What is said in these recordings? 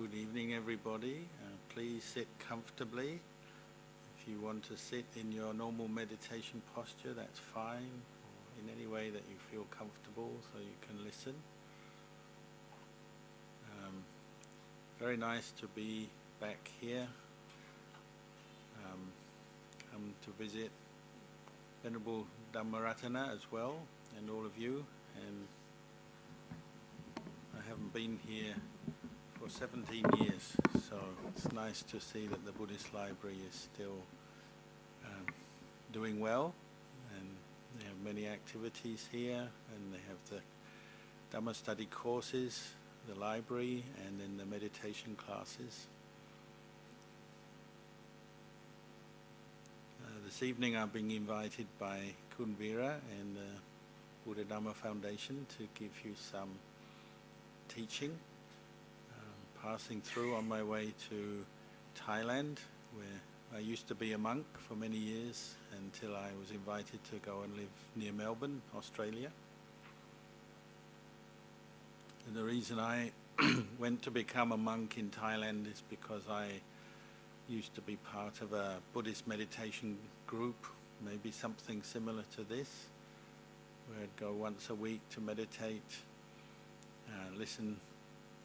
Good evening, everybody. Please sit comfortably. If you want to sit in your normal meditation posture, that's fine, or in any way that you feel comfortable so you can listen. Very nice to be back here. Come to visit Venerable Dhammaratana as well, and all of you. And I haven't been here for 17 years, so it's nice to see that the Buddhist library is still doing well, and they have many activities here, and they have the Dhamma study courses, the library, and then the meditation classes. This evening I'm being invited by Kunvira and the Buddha Dhamma Foundation to give you some teaching. Passing through on my way to Thailand, where I used to be a monk for many years until I was invited to go and live near Melbourne, Australia. And the reason I went to become a monk in Thailand is because I used to be part of a Buddhist meditation group, maybe something similar to this, where I'd go once a week to meditate, listen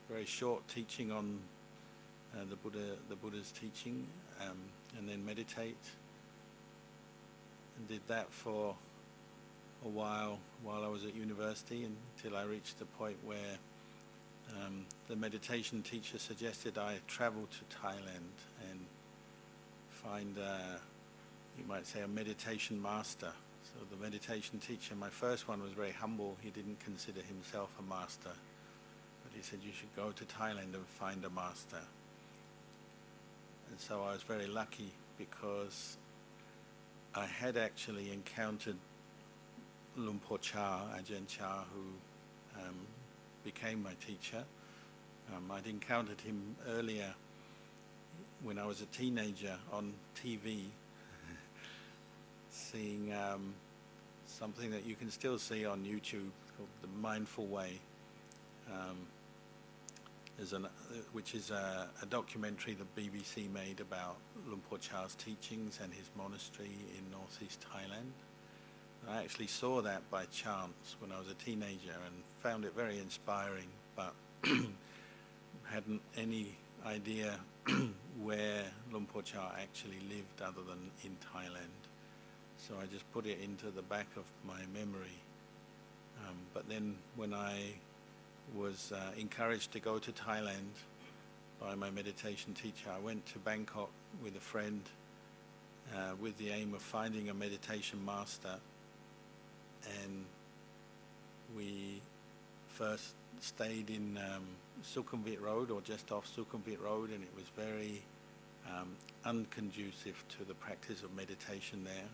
very short teaching on the Buddha's teaching, and then meditate. And did that for a while I was at university, until I reached the point where the meditation teacher suggested I travel to Thailand and find, you might say, a meditation master. So the meditation teacher, my first one, was very humble. He didn't consider himself a master. He said, you should go to Thailand and find a master. And so I was very lucky, because I had actually encountered Luang Por Chah, Ajahn Chah, who became my teacher. I'd encountered him earlier when I was a teenager on TV, seeing something that you can still see on YouTube called The Mindful Way. Which is a documentary the BBC made about Luang Por Chah's teachings and his monastery in northeast Thailand. I actually saw that by chance when I was a teenager and found it very inspiring, but hadn't any idea where Luang Por Chah actually lived other than in Thailand. So I just put it into the back of my memory. But then when I was encouraged to go to Thailand by my meditation teacher, I went to Bangkok with a friend with the aim of finding a meditation master, and we first stayed in Sukhumvit Road, or just off Sukhumvit Road, and it was very unconducive to the practice of meditation there.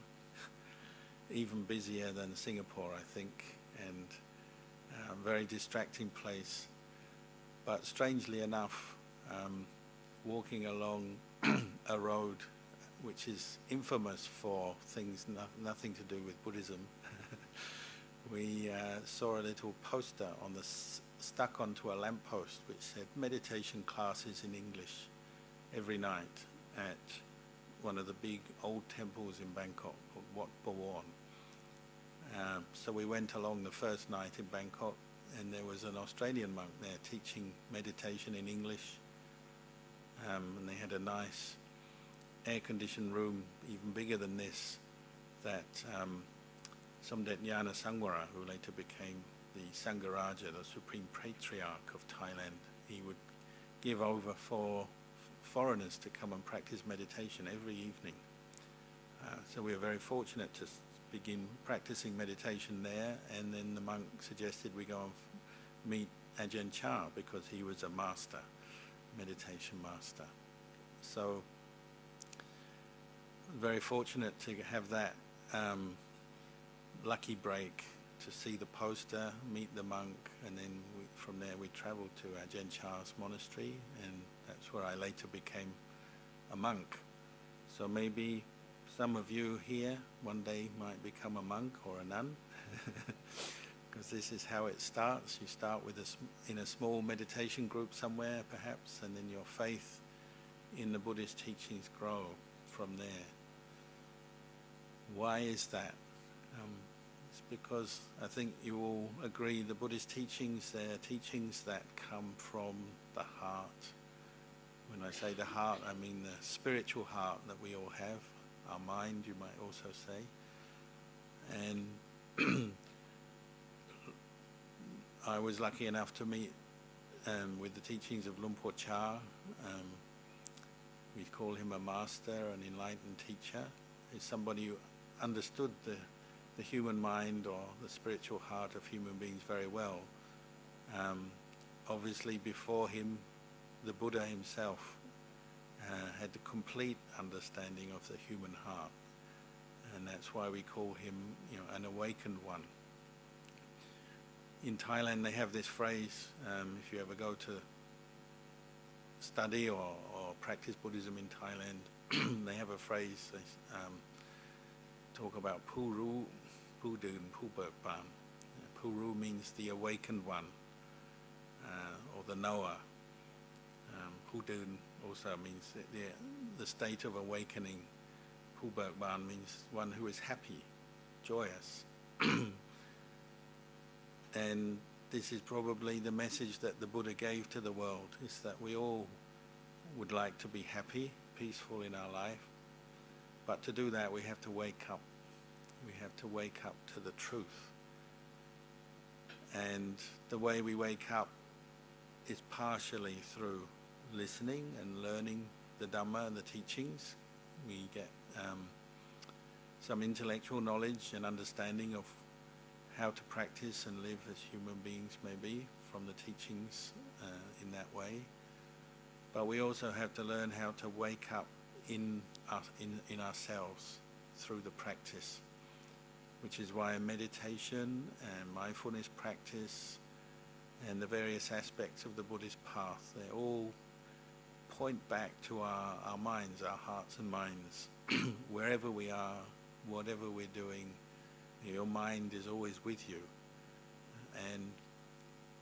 Even busier than Singapore, I think, and very distracting place. But strangely enough, walking along a road which is infamous for things nothing to do with Buddhism, we saw a little poster on stuck onto a lamppost which said meditation classes in English every night at one of the big old temples in Bangkok called Wat Bawon. So we went along the first night in Bangkok, and there was an Australian monk there teaching meditation in English, and they had a nice air-conditioned room, even bigger than this, that Somdet Nyana Sangwara, who later became the Sangharaja, the Supreme Patriarch of Thailand, he would give over for foreigners to come and practice meditation every evening. So we were very fortunate to begin practicing meditation there, and then the monk suggested we go and meet Ajahn Chah, because he was a master, meditation master. So very fortunate to have that lucky break to see the poster, meet the monk, and then from there we travelled to Ajahn Chah's monastery, and that's where I later became a monk. So maybe some of you here one day might become a monk or a nun. because this is how it starts. You start with in a small meditation group somewhere, perhaps, and then your faith in the Buddhist teachings grow from there. Why is that? It's because I think you all agree the Buddhist teachings, they're teachings that come from the heart. When I say the heart, I mean the spiritual heart that we all have, our mind, you might also say. And I was lucky enough to meet with the teachings of Luang Por Chah. We call him a master, an enlightened teacher. He's somebody who understood the human mind or the spiritual heart of human beings very well. Obviously before him, the Buddha himself had the complete understanding of the human heart. And that's why we call him, an awakened one. In Thailand they have this phrase, if you ever go to study or practice Buddhism in Thailand, they have a phrase, they talk about Puru, Pudun, Pubert Ban. Puru means the awakened one, or the knower. Pudun also means the state of awakening. Pubert Ban means one who is happy, joyous. And this is probably the message that the Buddha gave to the world, is that we all would like to be happy, peaceful in our life. But to do that, we have to wake up. We have to wake up to the truth. And the way we wake up is partially through listening and learning the Dhamma and the teachings. We get some intellectual knowledge and understanding of how to practice and live as human beings may be from the teachings in that way. But we also have to learn how to wake up in ourselves through the practice, which is why meditation and mindfulness practice and the various aspects of the Buddhist path, they all point back to our minds, our hearts and minds. Wherever we are, whatever we're doing, your mind is always with you. And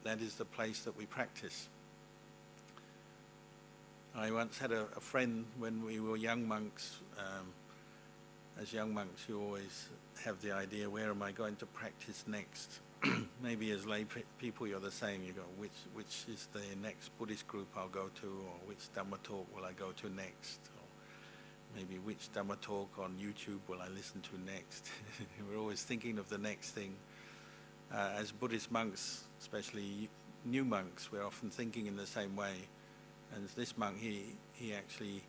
that is the place that we practice. I once had a friend when we were young monks. As young monks, you always have the idea, where am I going to practice next? Maybe as lay people, you're the same. You go, which is the next Buddhist group I'll go to, or which Dhamma talk will I go to next? Or maybe which Dhamma talk on YouTube will I listen to next? We're always thinking of the next thing. As Buddhist monks, especially new monks, we're often thinking in the same way. And this monk, he actually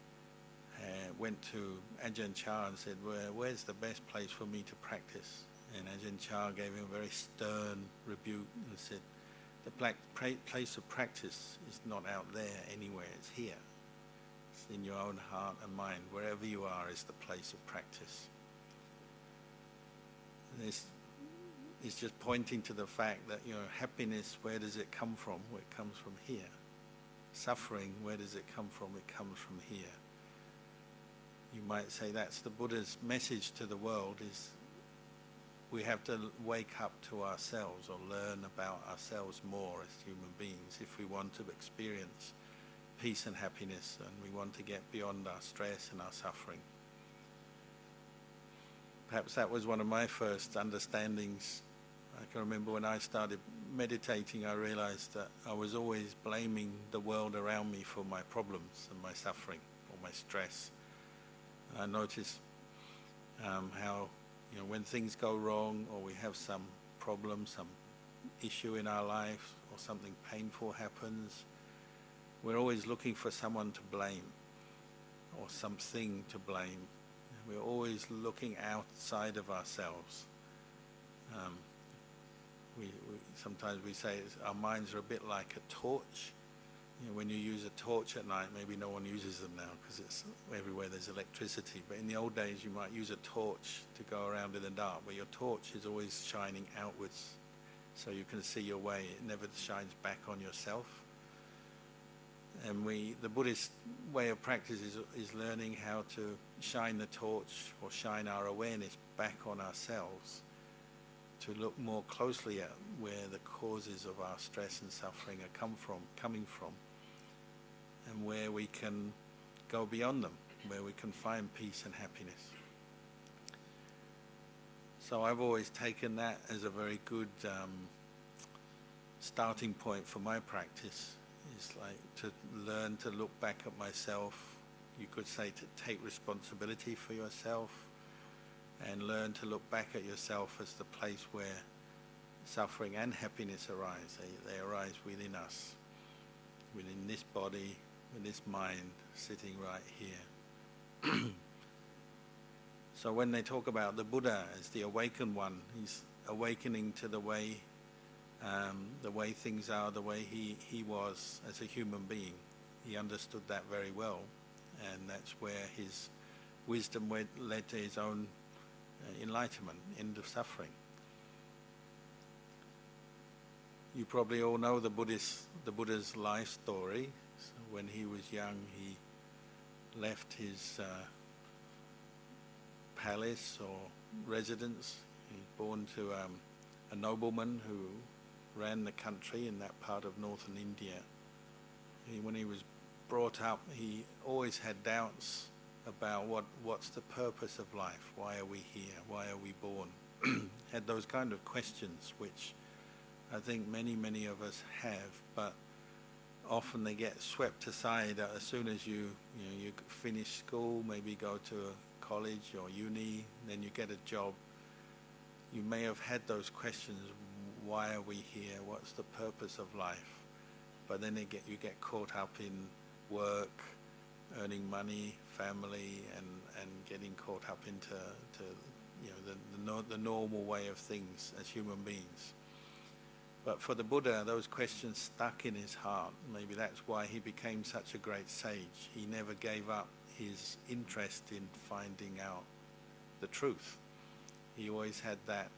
went to Ajahn Chah and said, where's the best place for me to practice? And Ajahn Chah gave him a very stern rebuke and said, the place of practice is not out there anywhere, it's here. It's in your own heart and mind. Wherever you are is the place of practice. And this is just pointing to the fact that, happiness, where does it come from? Well, it comes from here. Suffering, where does it come from? It comes from here. You might say that's the Buddha's message to the world, is we have to wake up to ourselves or learn about ourselves more as human beings if we want to experience peace and happiness, and we want to get beyond our stress and our suffering. Perhaps that was one of my first understandings. I can remember when I started meditating, I realized that I was always blaming the world around me for my problems and my suffering or my stress. And I noticed how, when things go wrong or we have some problem, some issue in our life, or something painful happens, we're always looking for someone to blame or something to blame. We're always looking outside of ourselves. Sometimes we say our minds are a bit like a torch. When you use a torch at night, maybe no one uses them now because it's everywhere there's electricity. But in the old days, you might use a torch to go around in the dark, but your torch is always shining outwards so you can see your way. It never shines back on yourself. And the Buddhist way of practice is learning how to shine the torch or shine our awareness back on ourselves to look more closely at where the causes of our stress and suffering are coming from, and where we can go beyond them, where we can find peace and happiness. So I've always taken that as a very good starting point for my practice. It's like to learn to look back at myself, you could say to take responsibility for yourself, and learn to look back at yourself as the place where suffering and happiness arise. They arise within us, within this body, with this mind sitting right here. So when they talk about the Buddha as the awakened one, he's awakening to the way things are, the way he was as a human being. He understood that very well, and that's where his wisdom led to his own enlightenment, end of suffering. You probably all know the Buddha's life story. So when he was young, he left his palace or residence. He was born to a nobleman who ran the country in that part of northern India. When he was brought up, he always had doubts about what's the purpose of life, why are we here, why are we born? Had those kind of questions, which I think many of us have, but often they get swept aside as soon as you finish school, maybe go to a college or uni, then you get a job. You may have had those questions, why are we here, what's the purpose of life? But then you get caught up in work, earning money, family, and getting caught up into the normal way of things as human beings. But for the Buddha, those questions stuck in his heart. Maybe that's why he became such a great sage. He never gave up his interest in finding out the truth. He always had that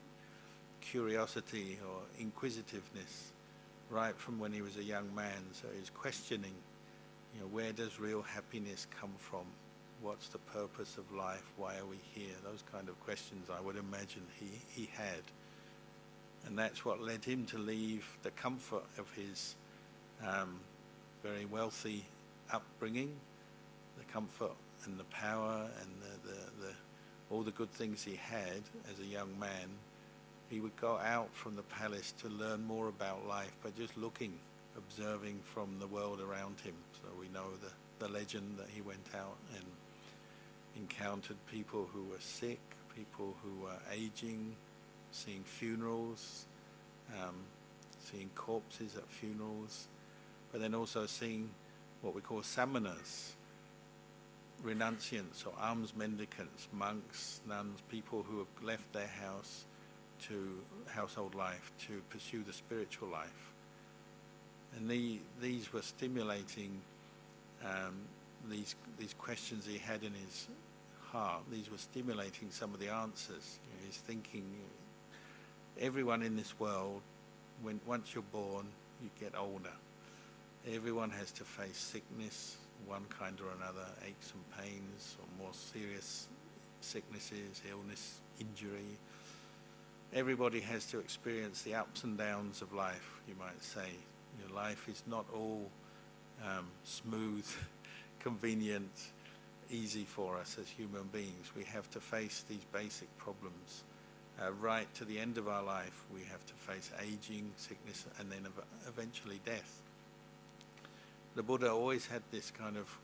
curiosity or inquisitiveness right from when he was a young man. So he's questioning, where does real happiness come from? What's the purpose of life? Why are we here? Those kind of questions I would imagine he had. And that's what led him to leave the comfort of his very wealthy upbringing, the comfort and the power and the all the good things he had as a young man. He would go out from the palace to learn more about life by just looking, observing from the world around him. So we know the legend that he went out and encountered people who were sick, people who were aging, seeing funerals, seeing corpses at funerals, but then also seeing what we call samanas, renunciants or alms mendicants, monks, nuns, people who have left their house to household life to pursue the spiritual life. And these were stimulating these questions he had in his heart. These were stimulating some of the answers. He's thinking, everyone in this world, once you're born, you get older. Everyone has to face sickness, one kind or another, aches and pains, or more serious sicknesses, illness, injury. Everybody has to experience the ups and downs of life, you might say. Life is not all smooth, convenient, easy for us as human beings. We have to face these basic problems. Right to the end of our life, we have to face aging, sickness, and then eventually death. The Buddha always had this kind of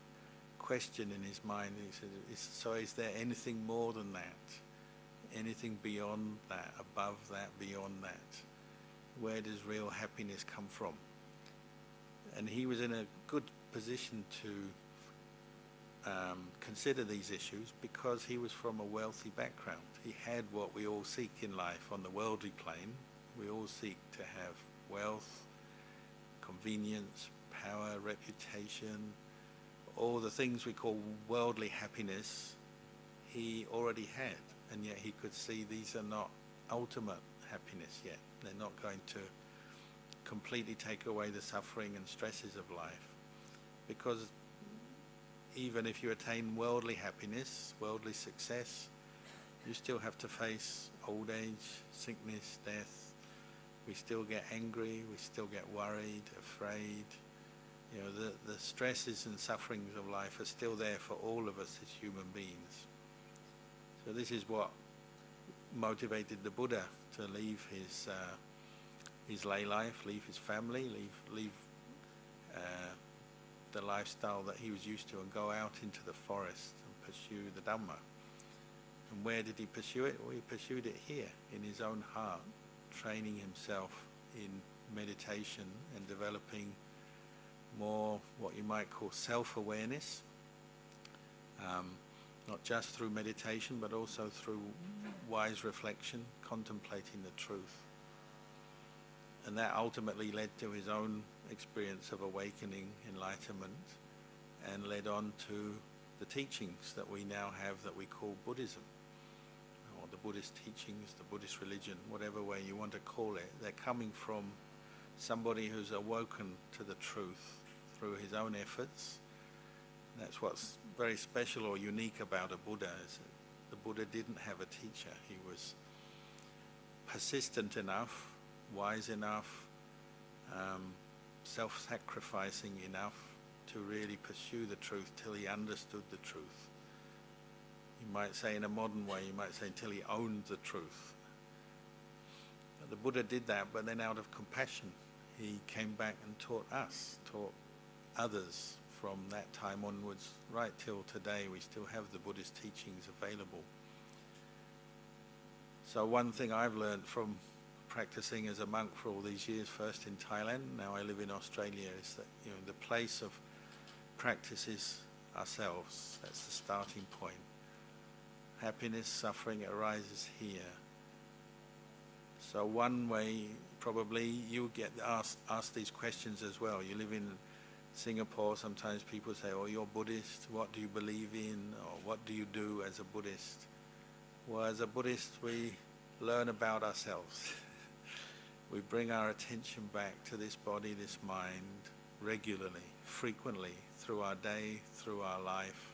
question in his mind. He said, so is there anything more than that? Anything beyond that, above that, beyond that? Where does real happiness come from? And he was in a good position to consider these issues because he was from a wealthy background. He had what we all seek in life on the worldly plane. We all seek to have wealth, convenience, power, reputation, all the things we call worldly happiness, he already had. And yet he could see these are not ultimate happiness yet. They're not going to completely take away the suffering and stresses of life. Because even if you attain worldly happiness, worldly success, You still have to face old age, sickness, death. We still get angry, we still get worried, afraid. You know, the stresses and sufferings of life are still there for all of us as human beings. So this is what motivated the Buddha to leave his lay life, leave his family, leave the lifestyle that he was used to, and go out into the forest and pursue the Dhamma. And where did he pursue it? Well, he pursued it here, in his own heart, training himself in meditation and developing more what you might call self-awareness, not just through meditation, but also through wise reflection, contemplating the truth. And that ultimately led to his own experience of awakening, enlightenment, and led on to the teachings that we now have that we call Buddhism, or the Buddhist teachings, the Buddhist religion, whatever way you want to call it. They're coming from somebody who's awoken to the truth through his own efforts. That's what's very special or unique about a Buddha, is that the Buddha didn't have a teacher. He was persistent enough, wise enough, self-sacrificing enough to really pursue the truth till he understood the truth. You might say in a modern way, you might say until he owned the truth. But the Buddha did that, but then out of compassion, he came back and taught us, taught others from that time onwards, right till today. We still have the Buddhist teachings available. So one thing I've learned from practicing as a monk for all these years, first in Thailand, now I live in Australia, is that, you know, the place of practice is ourselves. That's the starting point. Happiness, suffering arises here. So one way, probably you get asked these questions as well. You live in Singapore, sometimes people say, oh, you're Buddhist, what do you believe in, or what do you do as a Buddhist? Well, as a Buddhist, we learn about ourselves. We bring our attention back to this body, this mind, regularly, frequently, through our day, through our life,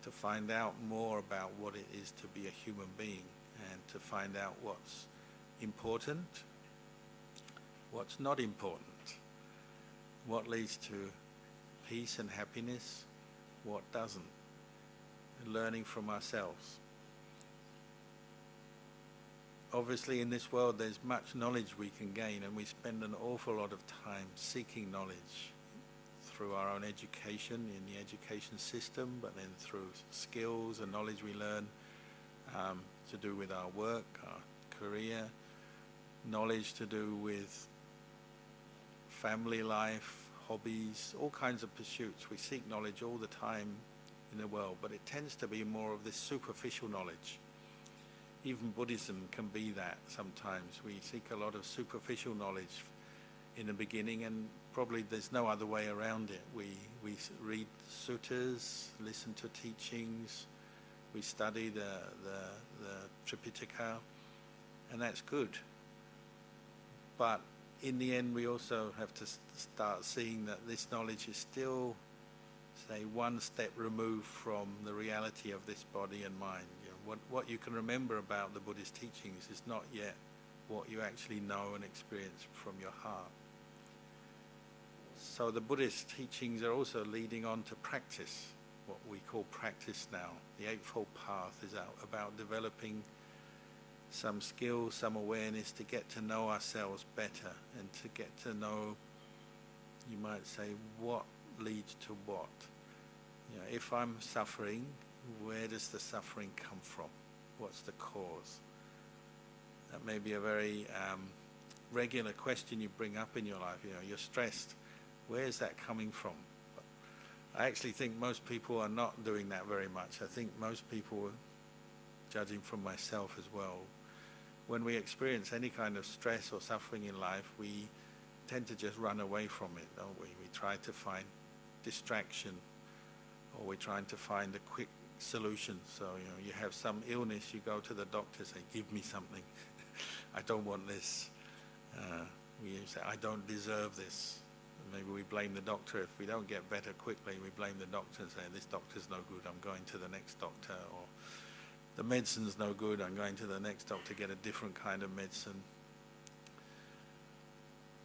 to find out more about what it is to be a human being, and to find out what's important, what's not important, what leads to peace and happiness, what doesn't, and learning from ourselves. Obviously in this world there's much knowledge we can gain, and we spend an awful lot of time seeking knowledge through our own education, in the education system, but then through skills and knowledge we learn to do with our work, our career, knowledge to do with family life, hobbies, all kinds of pursuits. We seek knowledge all the time in the world, but it tends to be more of this superficial knowledge. Even Buddhism can be that sometimes. We seek a lot of superficial knowledge in the beginning, and probably there's no other way around it. We read suttas, listen to teachings, we study the Tripitaka, and that's good. But in the end, we also have to start seeing that this knowledge is still, say, one step removed from the reality of this body and mind. You know, what you can remember about the Buddhist teachings is not yet what you actually know and experience from your heart. So the Buddhist teachings are also leading on to practice, what we call practice now. The Eightfold Path is about developing some skills, some awareness to get to know ourselves better, and to get to know, you might say, what leads to what. You know, if I'm suffering, where does the suffering come from? What's the cause? That may be a very regular question you bring up in your life. You know, you're stressed. Where is that coming from? But I actually think most people are not doing that very much. I think most people, judging from myself as well, when we experience any kind of stress or suffering in life, we tend to just run away from it, don't we? We try to find distraction, or we're trying to find a quick solution. So, you know, you have some illness, you go to the doctor, say, give me something. I don't want this. We say, I don't deserve this. And maybe we blame the doctor. If we don't get better quickly, we blame the doctor and say, this doctor's no good, I'm going to the next doctor. Or the medicine's no good, I'm going to the next doctor to get a different kind of medicine.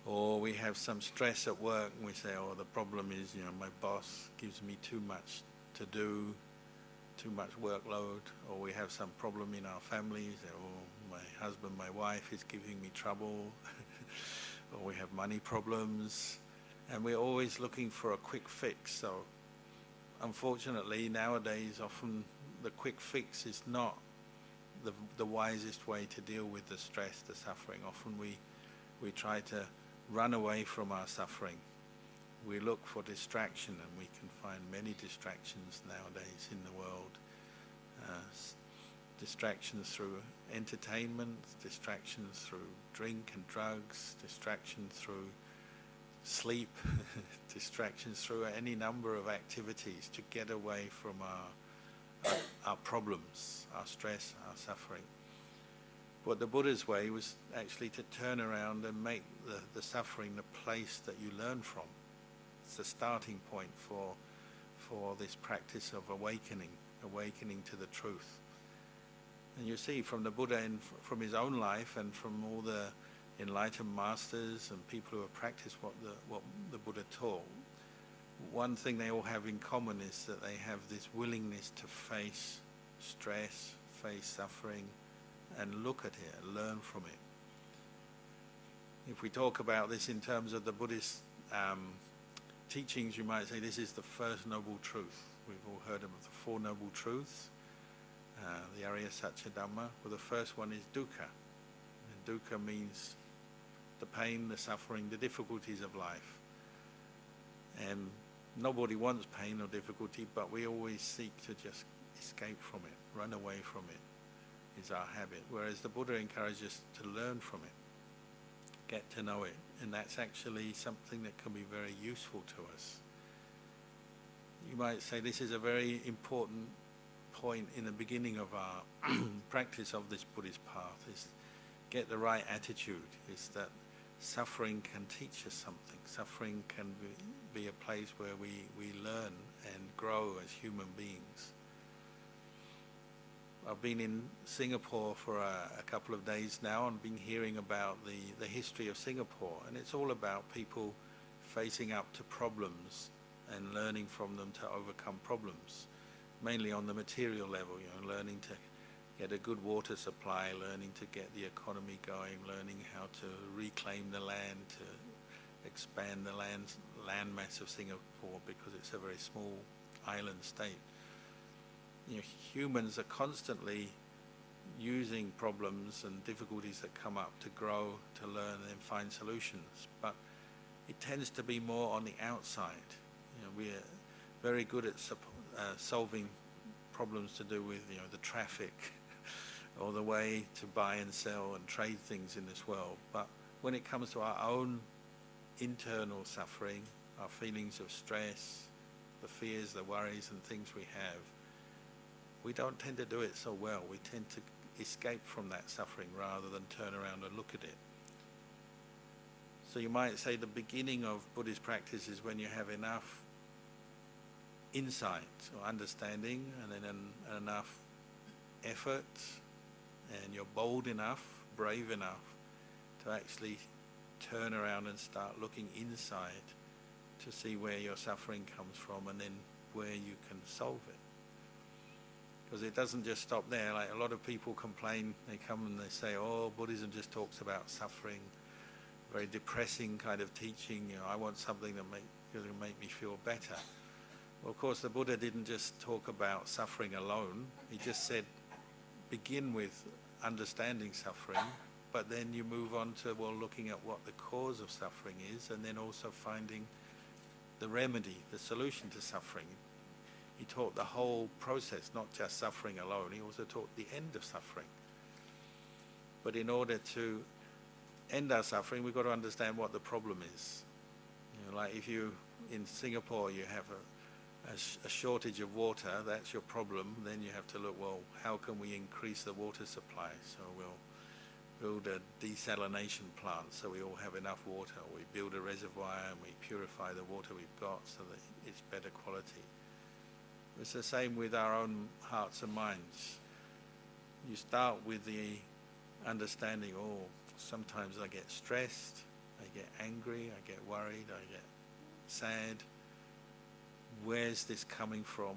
Or we have some stress at work and we say, oh, the problem is, my boss gives me too much to do, too much workload. Or we have some problem in our families, or my husband, my wife is giving me trouble. Or we have money problems. And we're always looking for a quick fix. So unfortunately, nowadays, often the quick fix is not the wisest way to deal with the stress, the suffering. Often we try to run away from our suffering. We look for distraction, and we can find many distractions nowadays in the world. Distractions through entertainment, distractions through drink and drugs, distractions through sleep, distractions through any number of activities to get away from our problems, our stress, our suffering. What the Buddha's way was actually to turn around and make the suffering the place that you learn from. It's the starting point for this practice of awakening to the truth. And you see from the Buddha and from his own life and from all the enlightened masters and people who have practiced what the Buddha taught, one thing they all have in common is that they have this willingness to face stress, face suffering, and look at it and learn from it. If we talk about this in terms of the Buddhist teachings, you might say this is the first noble truth. We've all heard of the Four Noble Truths, the Arya Satya Dhamma. Well, the first one is dukkha. And dukkha means the pain, the suffering, the difficulties of life. And nobody wants pain or difficulty, but we always seek to just escape from it, run away from it. Is our habit, whereas the Buddha encourages us to learn from it, get to know it, and that's actually something that can be very useful to us. You might say this is a very important point in the beginning of our practice of this Buddhist path, is get the right attitude, is that suffering can teach us something. Suffering can be a place where we learn and grow as human beings. I've been in Singapore for a couple of days now and been hearing about the history of Singapore, and it's all about people facing up to problems and learning from them to overcome problems, mainly on the material level, learning to get a good water supply, learning to get the economy going, learning how to reclaim the land, to expand the land mass of Singapore because it's a very small island state. Humans are constantly using problems and difficulties that come up to grow, to learn and find solutions. But it tends to be more on the outside. We're very good at solving problems to do with the traffic or the way to buy and sell and trade things in this world. But when it comes to our own internal suffering, our feelings of stress, the fears, the worries and things we have, we don't tend to do it so well. We tend to escape from that suffering rather than turn around and look at it. So you might say the beginning of Buddhist practice is when you have enough insight or understanding and then enough effort, and you're bold enough, brave enough to actually turn around and start looking inside to see where your suffering comes from and then where you can solve it. Because it doesn't just stop there. Like a lot of people complain, they come and they say, oh, Buddhism just talks about suffering, very depressing kind of teaching. I want something that will make me feel better. Well, of course, the Buddha didn't just talk about suffering alone. He just said, begin with understanding suffering, but then you move on to, looking at what the cause of suffering is, and then also finding the remedy, the solution to suffering. He taught the whole process, not just suffering alone. He also taught the end of suffering. But in order to end our suffering, we've got to understand what the problem is. Like if in Singapore, you have a shortage of water, that's your problem. Then you have to look, how can we increase the water supply? So we'll build a desalination plant so we all have enough water. We build a reservoir and we purify the water we've got so that it's better quality. It's the same with our own hearts and minds. you start with the understanding, oh, sometimes I get stressed, I get angry, I get worried, I get sad. Where's this coming from?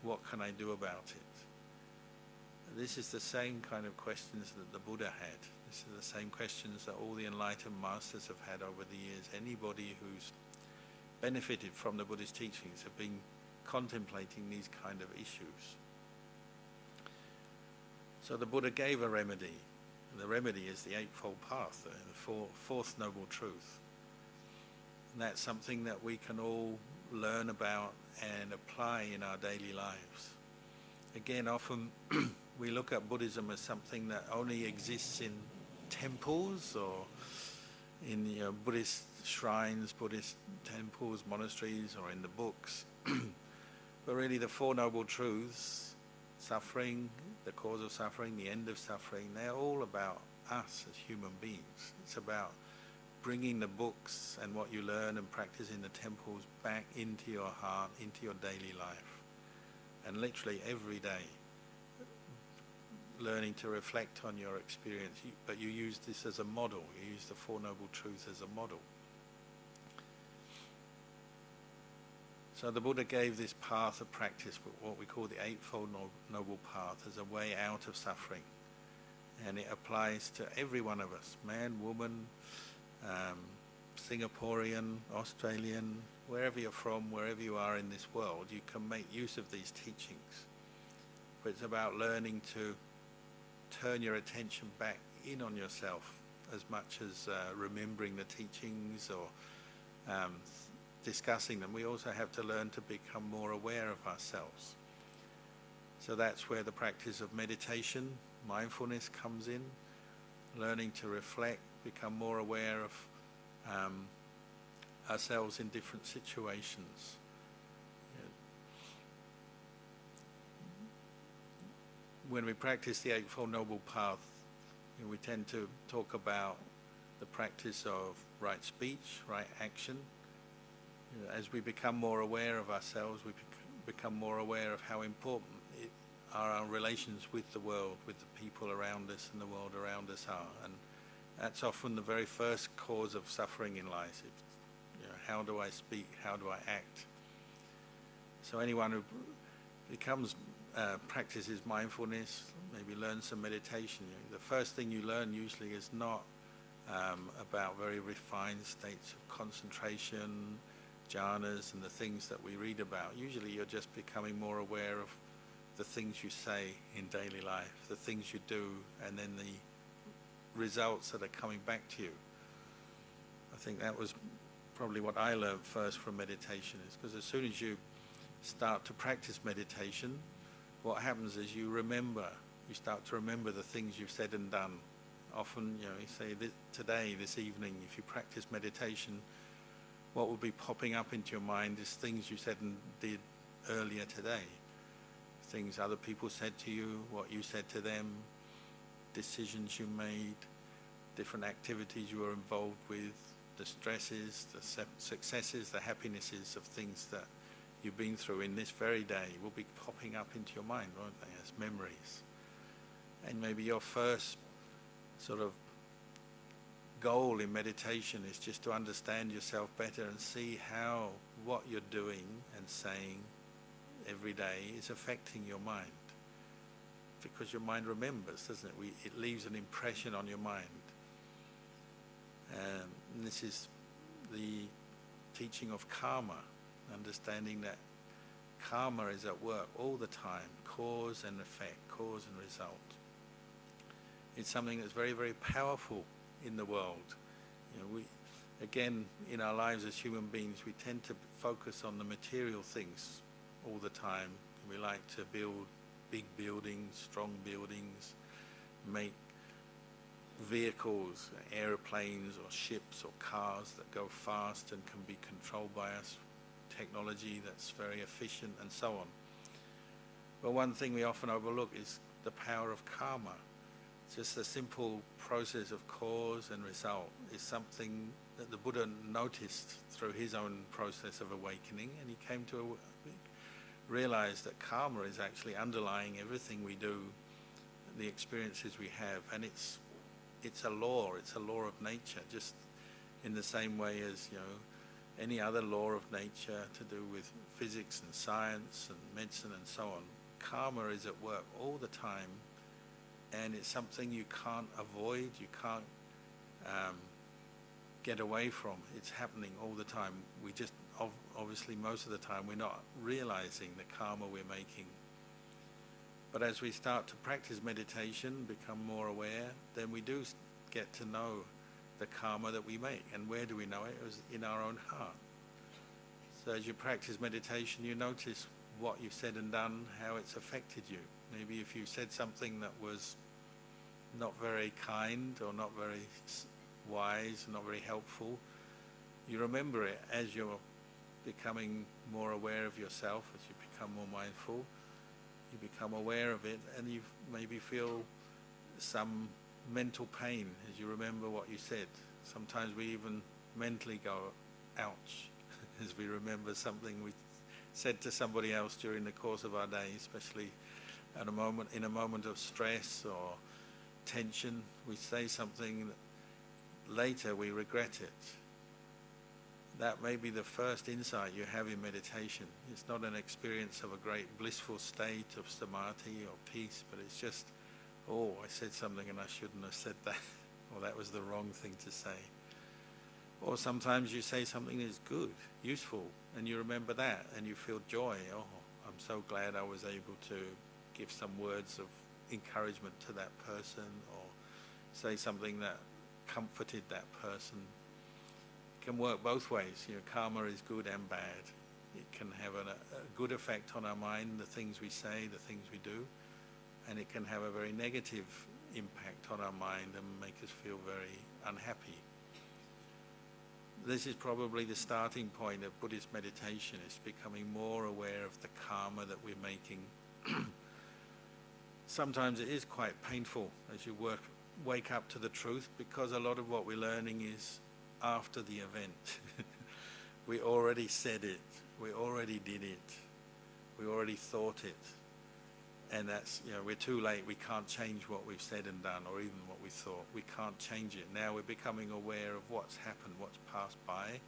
What can I do about it? This is the same kind of questions that the Buddha had. This is the same questions that all the enlightened masters have had over the years. Anybody who's benefited from the Buddhist teachings have been contemplating these kind of issues. So the Buddha gave a remedy. The remedy is the Eightfold Path, the fourth Noble Truth. And that's something that we can all learn about and apply in our daily lives. Again, often we look at Buddhism as something that only exists in temples or in Buddhist shrines, Buddhist temples, monasteries, or in the books. But really the Four Noble Truths, suffering, the cause of suffering, the end of suffering, they're all about us as human beings. It's about bringing the books and what you learn and practice in the temples back into your heart, into your daily life. And literally every day, learning to reflect on your experience, but you use this as a model. You use the Four Noble Truths as a model. So the Buddha gave this path of practice, what we call the Eightfold Noble Path, as a way out of suffering. And it applies to every one of us, man, woman, Singaporean, Australian, wherever you're from, wherever you are in this world, you can make use of these teachings. But it's about learning to turn your attention back in on yourself as much as remembering the teachings or discussing them. We also have to learn to become more aware of ourselves. So that's where the practice of meditation, mindfulness comes in, learning to reflect, become more aware of ourselves in different situations. When we practice the Eightfold Noble Path, we tend to talk about the practice of right speech, right action. As we become more aware of ourselves, we become more aware of how important are our relations with the world, with the people around us and the world around us are. And that's often the very first cause of suffering in life. How do I speak? How do I act? So anyone who practices mindfulness, maybe learns some meditation, the first thing you learn usually is not about very refined states of concentration, jhanas, and the things that we read about. Usually you're just becoming more aware of the things you say in daily life, the things you do, and then the results that are coming back to you. I think that was probably what I learned first from meditation, is because as soon as you start to practice meditation, what happens is you start to remember the things you've said and done. Often, you say today, this evening, if you practice meditation, what will be popping up into your mind is things you said and did earlier today. Things other people said to you, what you said to them, decisions you made, different activities you were involved with, the stresses, the successes, the happinesses of things that you've been through in this very day will be popping up into your mind, won't they, as memories. And maybe your first sort of goal in meditation is just to understand yourself better and see how what you're doing and saying every day is affecting your mind. Because your mind remembers, doesn't it? It leaves an impression on your mind. And this is the teaching of karma, understanding that karma is at work all the time, cause and effect, cause and result. It's something that's very, very powerful in the world. Again, in our lives as human beings, we tend to focus on the material things all the time. We like to build big buildings, strong buildings, make vehicles, airplanes or ships or cars that go fast and can be controlled by us, technology that's very efficient and so on. But one thing we often overlook is the power of karma. Just the simple process of cause and result is something that the Buddha noticed through his own process of awakening, and he came to realize that karma is actually underlying everything we do the experiences we have, and it's a law of nature, just in the same way as, any other law of nature to do with physics and science and medicine and so on. Karma is at work all the time, and it's something you can't avoid, you can't get away from. It's happening all the time. We just, obviously most of the time, we're not realizing the karma we're making. But as we start to practice meditation, become more aware, then we do get to know the karma that we make. And where do we know it? It was in our own heart. So as you practice meditation, you notice what you've said and done, how it's affected you. Maybe if you said something that was not very kind or not very wise, not very helpful, you remember it as you're becoming more aware of yourself, as you become more mindful, you become aware of it, and you maybe feel some mental pain as you remember what you said. Sometimes we even mentally go, ouch, as we remember something we said to somebody else during the course of our day, especially in a moment of stress or tension. We say something that later we regret it. That may be the first insight you have in meditation. It's not an experience of a great blissful state of samadhi or peace, but it's just, oh, I said something and I shouldn't have said that, or that was the wrong thing to say. Or sometimes you say something that's good, useful, and you remember that and you feel joy. Oh, I'm so glad I was able to give some words of encouragement to that person, or say something that comforted that person. It can work both ways. Karma is good and bad. It can have a good effect on our mind, the things we say, the things we do, and it can have a very negative impact on our mind and make us feel very unhappy. This is probably the starting point of Buddhist meditation, is becoming more aware of the karma that we're making. Sometimes it is quite painful as you wake up to the truth, because a lot of what we're learning is after the event. We already said it, we already did it, we already thought it, and that's, we're too late. We can't change what we've said and done, or even what we thought. We can't change it. Now we're becoming aware of what's happened, what's passed by.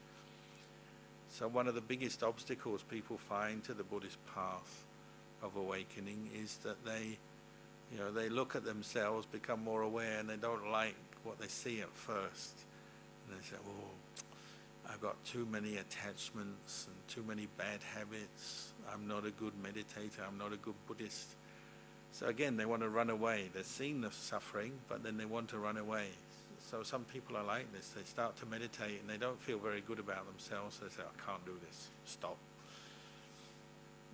So one of the biggest obstacles people find to the Buddhist path of awakening is that they look at themselves, become more aware, and they don't like what they see at first. And they say, oh, I've got too many attachments and too many bad habits. I'm not a good meditator. I'm not a good Buddhist. So again, they want to run away. They've seen the suffering, but then they want to run away. So some people are like this. They start to meditate and they don't feel very good about themselves. They say, I can't do this. Stop.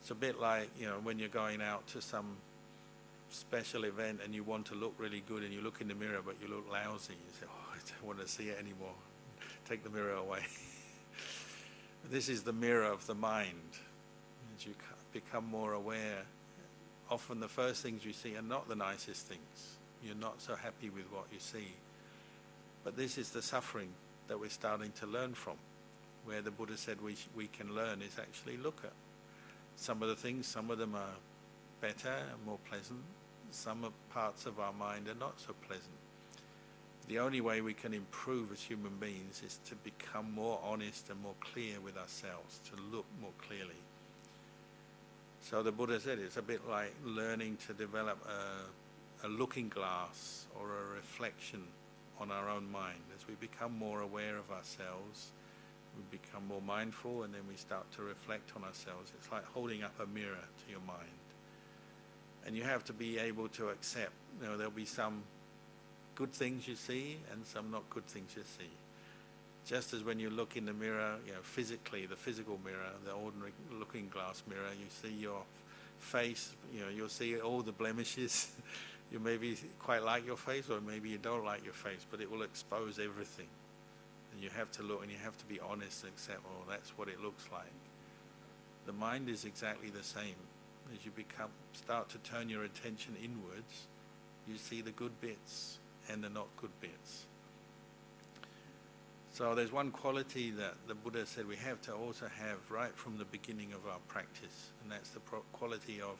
It's a bit like, when you're going out to some special event and you want to look really good, and you look in the mirror but you look lousy. You say, oh, I don't want to see it anymore. Take the mirror away. This is the mirror of the mind. As you become more aware, often the first things you see are not the nicest things. You're not so happy with what you see. But this is the suffering that we're starting to learn from, where the Buddha said we can learn is actually look at some of the things. Some of them are better and more pleasant. Some parts of our mind are not so pleasant. The only way we can improve as human beings is to become more honest and more clear with ourselves, to look more clearly. So the Buddha said it's a bit like learning to develop a looking glass or a reflection on our own mind. As we become more aware of ourselves, we become more mindful, and then we start to reflect on ourselves. It's like holding up a mirror to your mind. And you have to be able to accept, there'll be some good things you see and some not good things you see. Just as when you look in the mirror, physically, the physical mirror, the ordinary looking glass mirror, you see your face, you'll see all the blemishes. You maybe quite like your face, or maybe you don't like your face, but it will expose everything. And you have to look, and you have to be honest and accept, oh, that's what it looks like. The mind is exactly the same. As you start to turn your attention inwards, you see the good bits and the not good bits. So there's one quality that the Buddha said we have to also have right from the beginning of our practice, and that's the quality of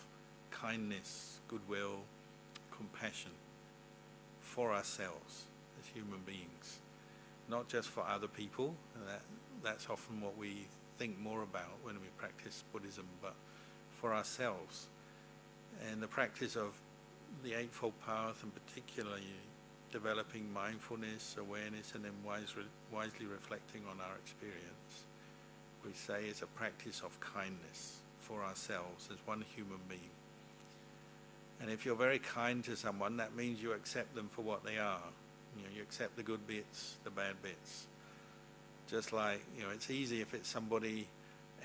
kindness, goodwill, compassion for ourselves as human beings, not just for other people. That's often what we think more about when we practice Buddhism, but for ourselves. And the practice of the Eightfold Path, and particularly developing mindfulness, awareness, and then wisely reflecting on our experience, we say is a practice of kindness for ourselves as one human being. And if you're very kind to someone, that means you accept them for what they are. You accept the good bits, the bad bits. Just like, it's easy if it's somebody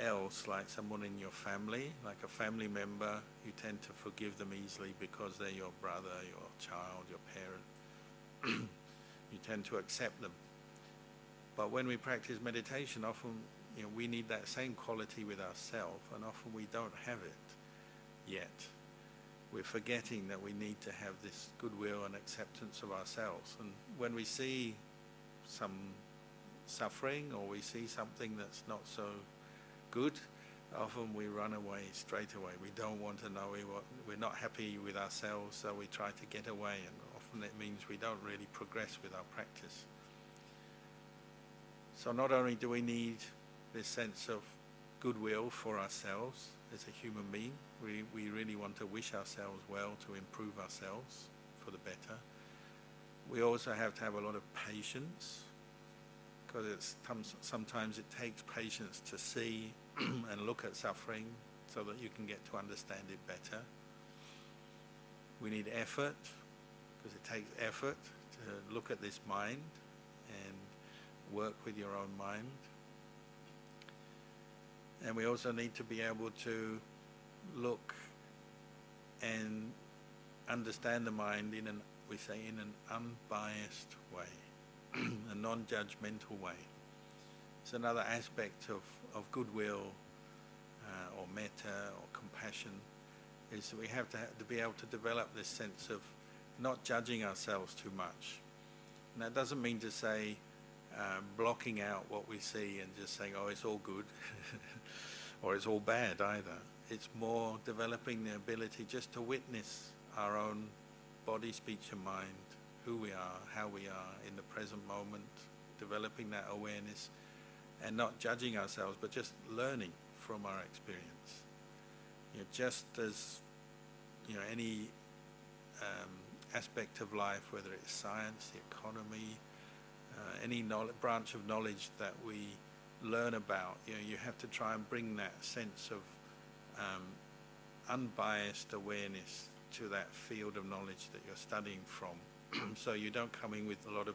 else, like someone in your family, like a family member, you tend to forgive them easily because they're your brother, your child, your parent. You tend to accept them. But when we practice meditation, often we need that same quality with ourselves, and often we don't have it yet. We're forgetting that we need to have this goodwill and acceptance of ourselves. And when we see some suffering, or we see something that's not so good, often we run away straight away. We don't want to know, we're not happy with ourselves, so we try to get away, and often it means we don't really progress with our practice. So not only do we need this sense of goodwill for ourselves as a human being, we really want to wish ourselves well, to improve ourselves for the better. We also have to have a lot of patience, because sometimes it takes patience to see and look at suffering so that you can get to understand it better. We need effort, because it takes effort to look at this mind and work with your own mind. And we also need to be able to look and understand the mind in an unbiased way, a non-judgmental way. It's another aspect of goodwill or metta or compassion, is that we have to be able to develop this sense of not judging ourselves too much. And that doesn't mean to say blocking out what we see and just saying, oh, it's all good, or it's all bad either. It's more developing the ability just to witness our own body, speech and mind, who we are, how we are in the present moment, developing that awareness and not judging ourselves, but just learning from our experience. Just as any aspect of life, whether it's science, the economy, any branch of knowledge that we learn about, you have to try and bring that sense of unbiased awareness to that field of knowledge that you're studying from. So you don't come in with a lot of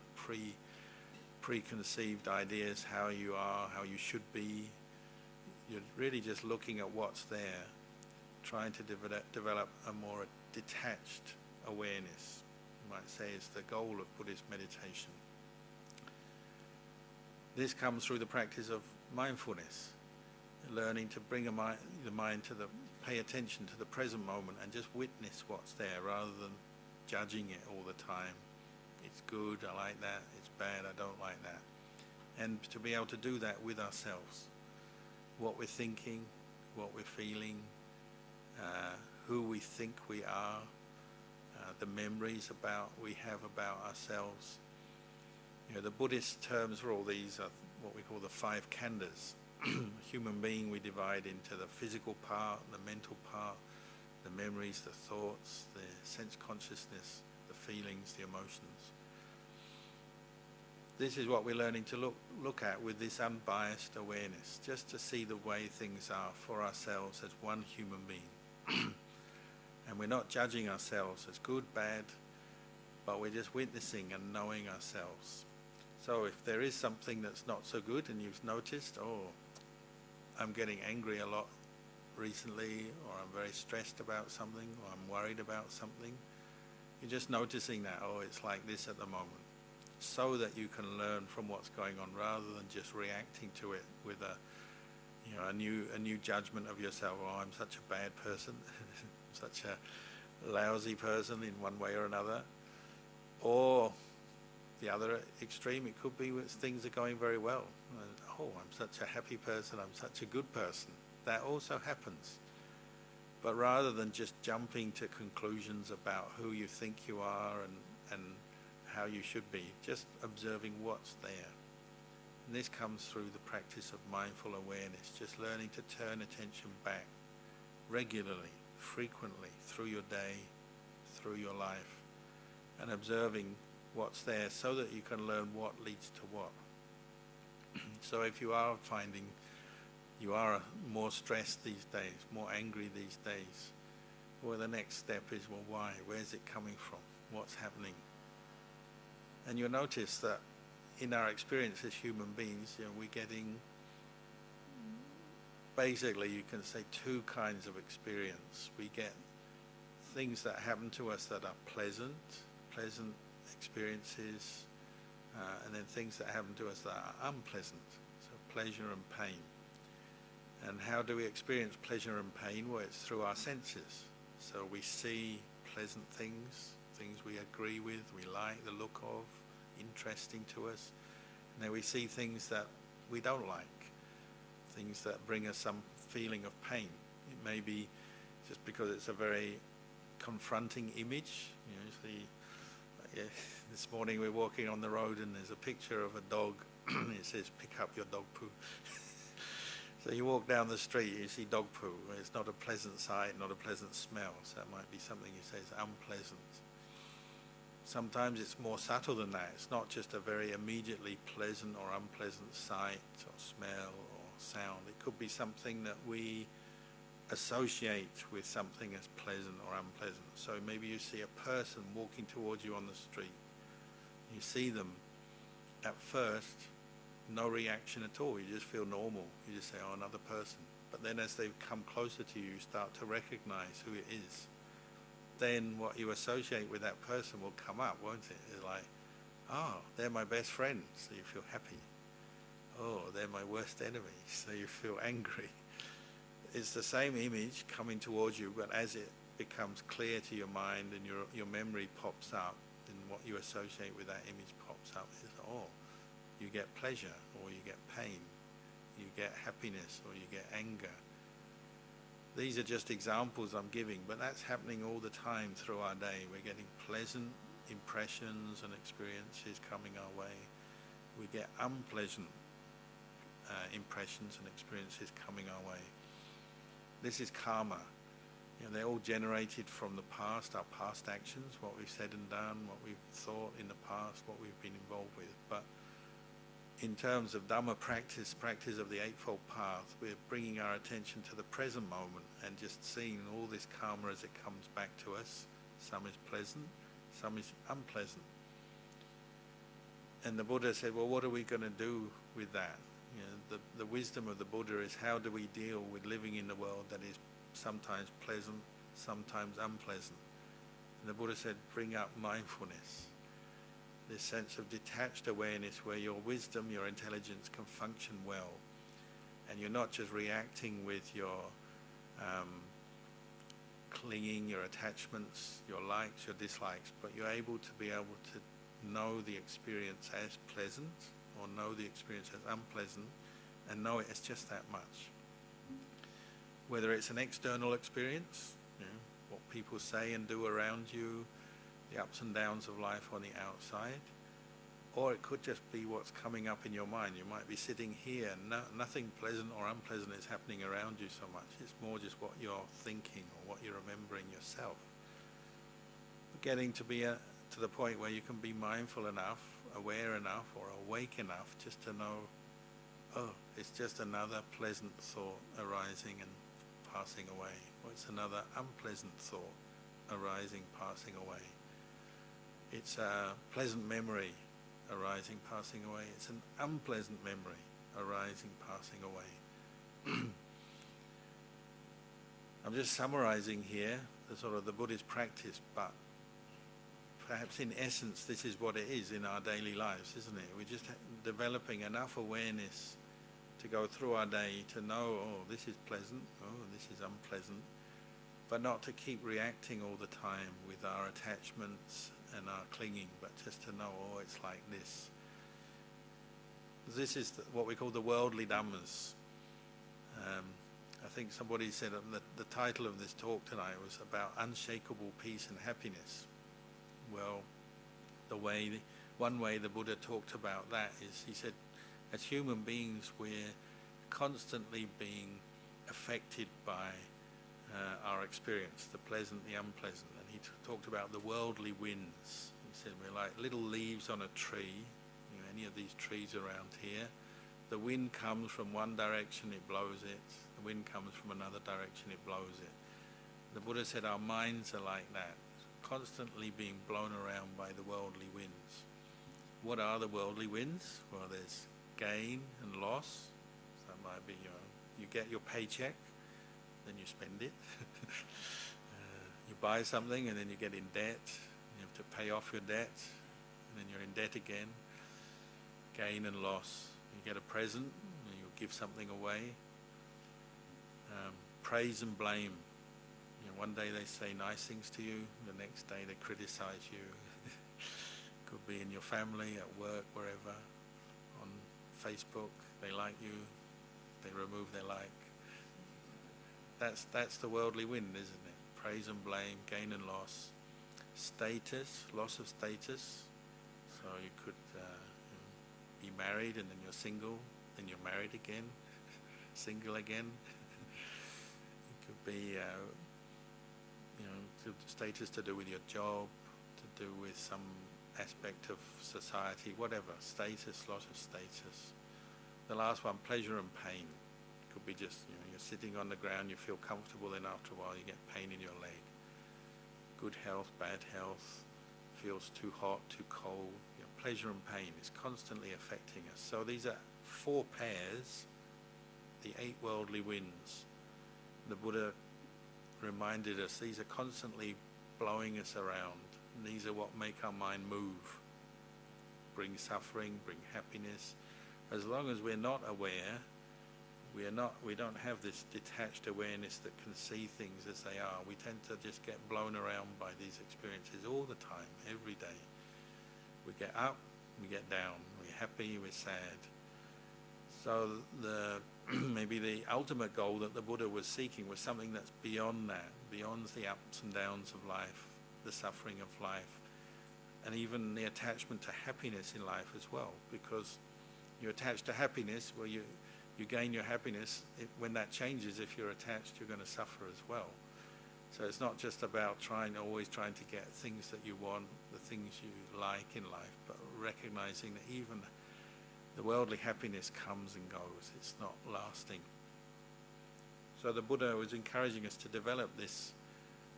preconceived ideas, how you are, how you should be. You're really just looking at what's there, trying to develop a more detached awareness, you might say, is the goal of Buddhist meditation. This comes through the practice of mindfulness, learning to bring the mind to pay attention to the present moment and just witness what's there rather than judging it all the time. It's good, I like that. It's bad, I don't like that. And to be able to do that with ourselves. What we're thinking, what we're feeling, who we think we are, the memories we have about ourselves. The Buddhist terms for all these are what we call the five khandhas. Human being we divide into the physical part, the mental part, the memories, the thoughts, the sense consciousness, the feelings, the emotions. This is what we're learning to look at with this unbiased awareness, just to see the way things are for ourselves as one human being. And we're not judging ourselves as good, bad, but we're just witnessing and knowing ourselves. So if there is something that's not so good and you've noticed, I'm getting angry a lot recently, or I'm very stressed about something, or I'm worried about something, you're just noticing that, it's like this at the moment, so that you can learn from what's going on rather than just reacting to it with a new judgment of yourself. I'm such a bad person, such a lousy person in one way or another. Or the other extreme, it could be things are going very well. I'm such a happy person, I'm such a good person. That also happens. But rather than just jumping to conclusions about who you think you are and how you should be, just observing what's there. And this comes through the practice of mindful awareness, just learning to turn attention back regularly, frequently, through your day, through your life, and observing what's there so that you can learn what leads to what. So if you are finding you are more stressed these days, more angry these days, well, the next step is, well, why? Where's it coming from? What's happening? And you'll notice that in our experience as human beings, we're getting, basically you can say, two kinds of experience. We get things that happen to us that are pleasant experiences, and then things that happen to us that are unpleasant, so pleasure and pain. And how do we experience pleasure and pain? Well, it's through our senses. So we see pleasant things we agree with, we like the look of, interesting to us. And then we see things that we don't like, things that bring us some feeling of pain. It may be just because it's a very confronting image. This morning we're walking on the road and there's a picture of a dog. It says, "Pick up your dog poo." So you walk down the street, you see dog poo. It's not a pleasant sight, not a pleasant smell. So that might be something you say is unpleasant. Sometimes it's more subtle than that. It's not just a very immediately pleasant or unpleasant sight or smell or sound. It could be something that we associate with something as pleasant or unpleasant. So maybe you see a person walking towards you on the street. You see them at first, no reaction at all. You just feel normal. You just say, oh, another person. But then as they come closer to you, you start to recognize who it is. Then what you associate with that person will come up, won't it? It's like, oh, they're my best friend, so you feel happy. Oh, they're my worst enemy, so you feel angry. It's the same image coming towards you, but as it becomes clear to your mind and your memory pops up, and what you associate with that image pops up, is, oh, you get pleasure, or you get pain, you get happiness, or you get anger. These are just examples I'm giving, but that's happening all the time through our day. We're getting pleasant impressions and experiences coming our way. We get unpleasant impressions and experiences coming our way. This is karma. They're all generated from the past, our past actions, what we've said and done, what we've thought in the past, what we've been involved with. But in terms of Dhamma practice of the Eightfold Path, we're bringing our attention to the present moment and just seeing all this karma as it comes back to us. Some is pleasant, some is unpleasant. And the Buddha said, well, what are we going to do with that? The wisdom of the Buddha is, how do we deal with living in a world that is sometimes pleasant, sometimes unpleasant? And the Buddha said, bring up mindfulness. This sense of detached awareness where your wisdom, your intelligence can function well. And you're not just reacting with your clinging, your attachments, your likes, your dislikes, but you're able to know the experience as pleasant or know the experience as unpleasant and know it as just that much. Whether it's an external experience, what people say and do around you, the ups and downs of life on the outside, or it could just be what's coming up in your mind. You might be sitting here and nothing pleasant or unpleasant is happening around you so much. It's more just what you're thinking or what you're remembering yourself. But getting to be to the point where you can be mindful enough, aware enough, or awake enough just to know, oh, it's just another pleasant thought arising and passing away. Or it's another unpleasant thought arising, passing away. It's a pleasant memory arising, passing away. It's an unpleasant memory arising, passing away. I'm just summarizing here the sort of the Buddhist practice, but perhaps in essence this is what it is in our daily lives, isn't it? We're just developing enough awareness to go through our day to know, oh, this is pleasant, oh, this is unpleasant, but not to keep reacting all the time with our attachments and our clinging, but just to know, oh, it's like this. This is what we call the worldly dhammas. I think somebody said the title of this talk tonight was about unshakable peace and happiness. Well, one way the Buddha talked about that is, he said, as human beings, we're constantly being affected by our experience, the pleasant, the unpleasant. And he talked about the worldly winds. He said we're like little leaves on a tree, any of these trees around here. The wind comes from one direction, it blows it. The wind comes from another direction, it blows it. The Buddha said our minds are like that, constantly being blown around by the worldly winds. What are the worldly winds? Well, there's gain and loss. So that might be, you get your paycheck, then you spend it. You buy something and then you get in debt. You have to pay off your debt, and then you're in debt again. Gain and loss. You get a present, and you give something away. Praise and blame. One day they say nice things to you, the next day they criticize you. Could be in your family, at work, wherever. On Facebook, they like you, they remove their like. That's the worldly wind, isn't it? Praise and blame, gain and loss. Status, loss of status. So you could be married and then you're single, then you're married again, single again. It could be status to do with your job, to do with some aspect of society, whatever. Status, loss of status. The last one, pleasure and pain. Could be just, you're sitting on the ground, you feel comfortable, then after a while you get pain in your leg. Good health, bad health, feels too hot, too cold. Pleasure and pain is constantly affecting us. So these are 4 pairs, the 8 worldly winds. The Buddha reminded us these are constantly blowing us around. And these are what make our mind move, bring suffering, bring happiness. As long as we're not aware, we don't have this detached awareness that can see things as they are. We tend to just get blown around by these experiences all the time, every day. We get up, we get down, we're happy, we're sad. So maybe the ultimate goal that the Buddha was seeking was something that's beyond that, beyond the ups and downs of life, the suffering of life, and even the attachment to happiness in life as well. Because you're attached to happiness, well, you gain your happiness. When that changes, if you're attached, you're going to suffer as well. So it's not just about always trying to get things that you want, the things you like in life, but recognizing that even the worldly happiness comes and goes. It's not lasting. So the Buddha was encouraging us to develop this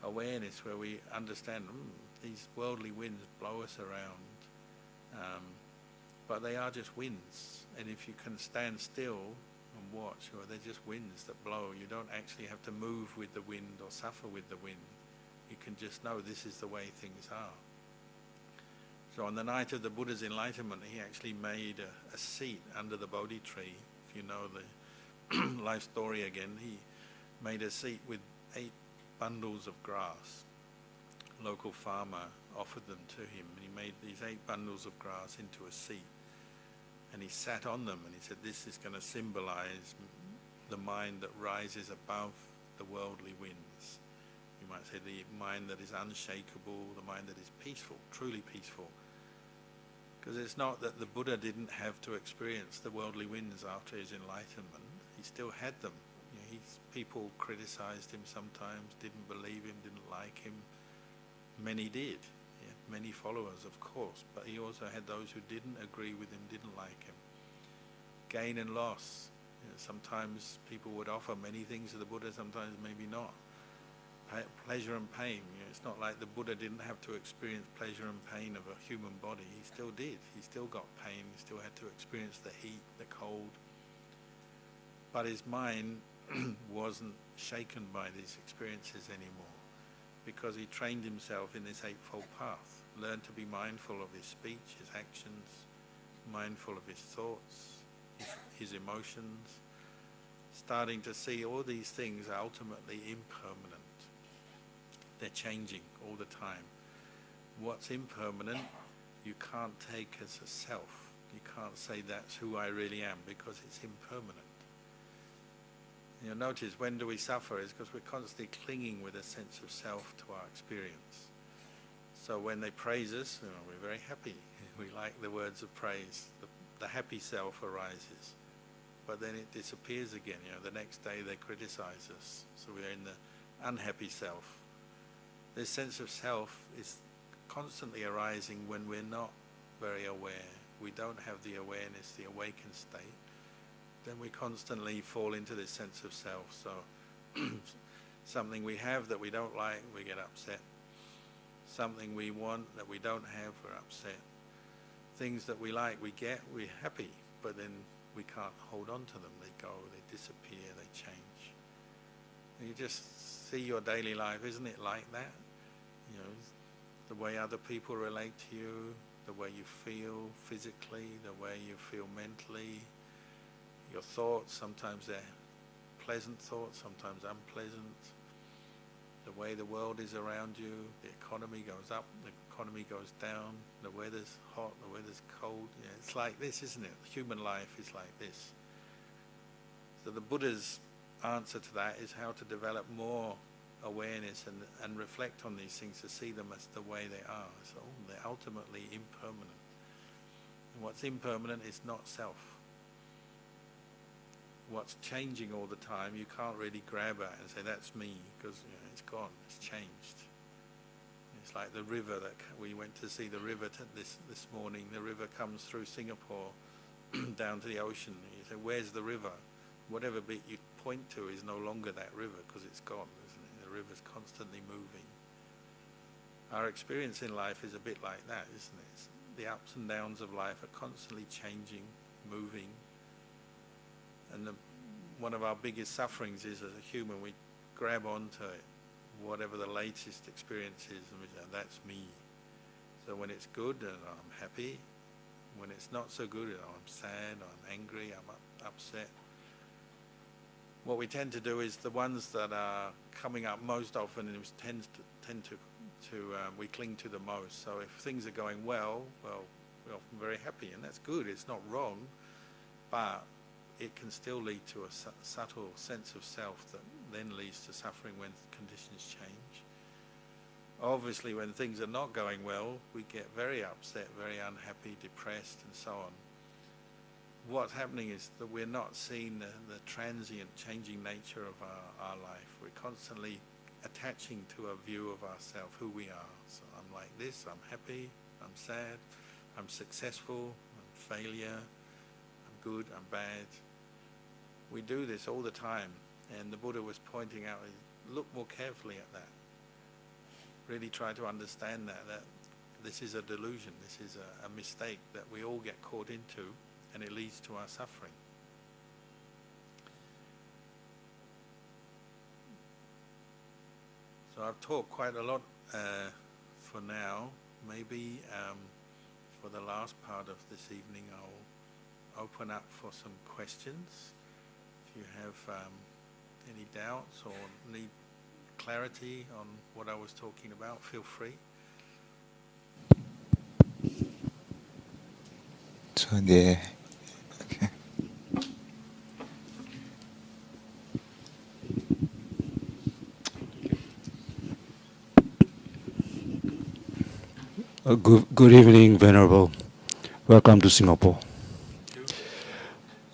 awareness where we understand these worldly winds blow us around, but they are just winds. And if you can stand still and watch, or they're just winds that blow. You don't actually have to move with the wind or suffer with the wind. You can just know this is the way things are. So on the night of the Buddha's enlightenment, he actually made a seat under the Bodhi tree. If you know the life story again, he made a seat with 8 bundles of grass. A local farmer offered them to him, and he made these 8 bundles of grass into a seat. And he sat on them, and he said, this is going to symbolize the mind that rises above the worldly winds. You might say the mind that is unshakable, the mind that is peaceful, truly peaceful. Because it's not that the Buddha didn't have to experience the worldly winds after his enlightenment. He still had them. People criticized him sometimes, didn't believe him, didn't like him. Many did. Many followers, of course, but he also had those who didn't agree with him, didn't like him. Gain and loss. Sometimes people would offer many things to the Buddha, sometimes maybe not. Pleasure and pain. It's not like the Buddha didn't have to experience pleasure and pain of a human body. He still did. He still got pain. He still had to experience the heat, the cold. But his mind wasn't shaken by these experiences anymore, because he trained himself in this eightfold path. Learned to be mindful of his speech, his actions, mindful of his thoughts, his emotions, starting to see all these things are ultimately impermanent. They're changing all the time. What's impermanent, you can't take as a self. You can't say that's who I really am, because it's impermanent. You'll notice when do we suffer is because we're constantly clinging with a sense of self to our experience. So when they praise us, we're very happy. We like the words of praise. The happy self arises. But then it disappears again. The next day they criticize us. So we're in the unhappy self. This sense of self is constantly arising when we're not very aware. We don't have the awareness, the awakened state. Then we constantly fall into this sense of self. So something we have that we don't like, we get upset. Something we want that we don't have, we're upset. Things that we like, we get, we're happy, but then we can't hold on to them. They go, they disappear, they change. And you just see your daily life, isn't it like that? The way other people relate to you, the way you feel physically, the way you feel mentally, your thoughts, sometimes they're pleasant thoughts, sometimes unpleasant. The way the world is around you, the economy goes up, the economy goes down, the weather's hot, the weather's cold. It's like this, isn't it? Human life is like this. So the Buddha's answer to that is how to develop more awareness and reflect on these things, to see them as the way they are. So they're ultimately impermanent. And what's impermanent is not self. What's changing all the time, you can't really grab at and say, that's me, because it's gone, it's changed. It's like the river that we went to see the river this morning. The river comes through Singapore down to the ocean. You say, where's the river? Whatever bit you point to is no longer that river because it's gone, isn't it? The river's constantly moving. Our experience in life is a bit like that, isn't it? The ups and downs of life are constantly changing, moving. And one of our biggest sufferings is, as a human, we grab onto it, whatever the latest experience is, and we say, that's me. So when it's good, I'm happy. When it's not so good, I'm sad, I'm angry, I'm upset. What we tend to do is the ones that are coming up most often, and we cling to the most. So if things are going well, we're often very happy, and that's good. It's not wrong, but it can still lead to a subtle sense of self that then leads to suffering when conditions change. Obviously, when things are not going well, we get very upset, very unhappy, depressed, and so on. What's happening is that we're not seeing the transient, changing nature of our life. We're constantly attaching to a view of ourselves, who we are. So I'm like this, I'm happy, I'm sad, I'm successful, I'm failure, I'm good, I'm bad. We do this all the time, and the Buddha was pointing out, look more carefully at that. Really try to understand that this is a delusion, this is a mistake that we all get caught into, and it leads to our suffering. So I've talked quite a lot for now. Maybe for the last part of this evening I'll open up for some questions. If you have any doubts or need clarity on what I was talking about, feel free. So okay. Good evening, Venerable. Welcome to Singapore.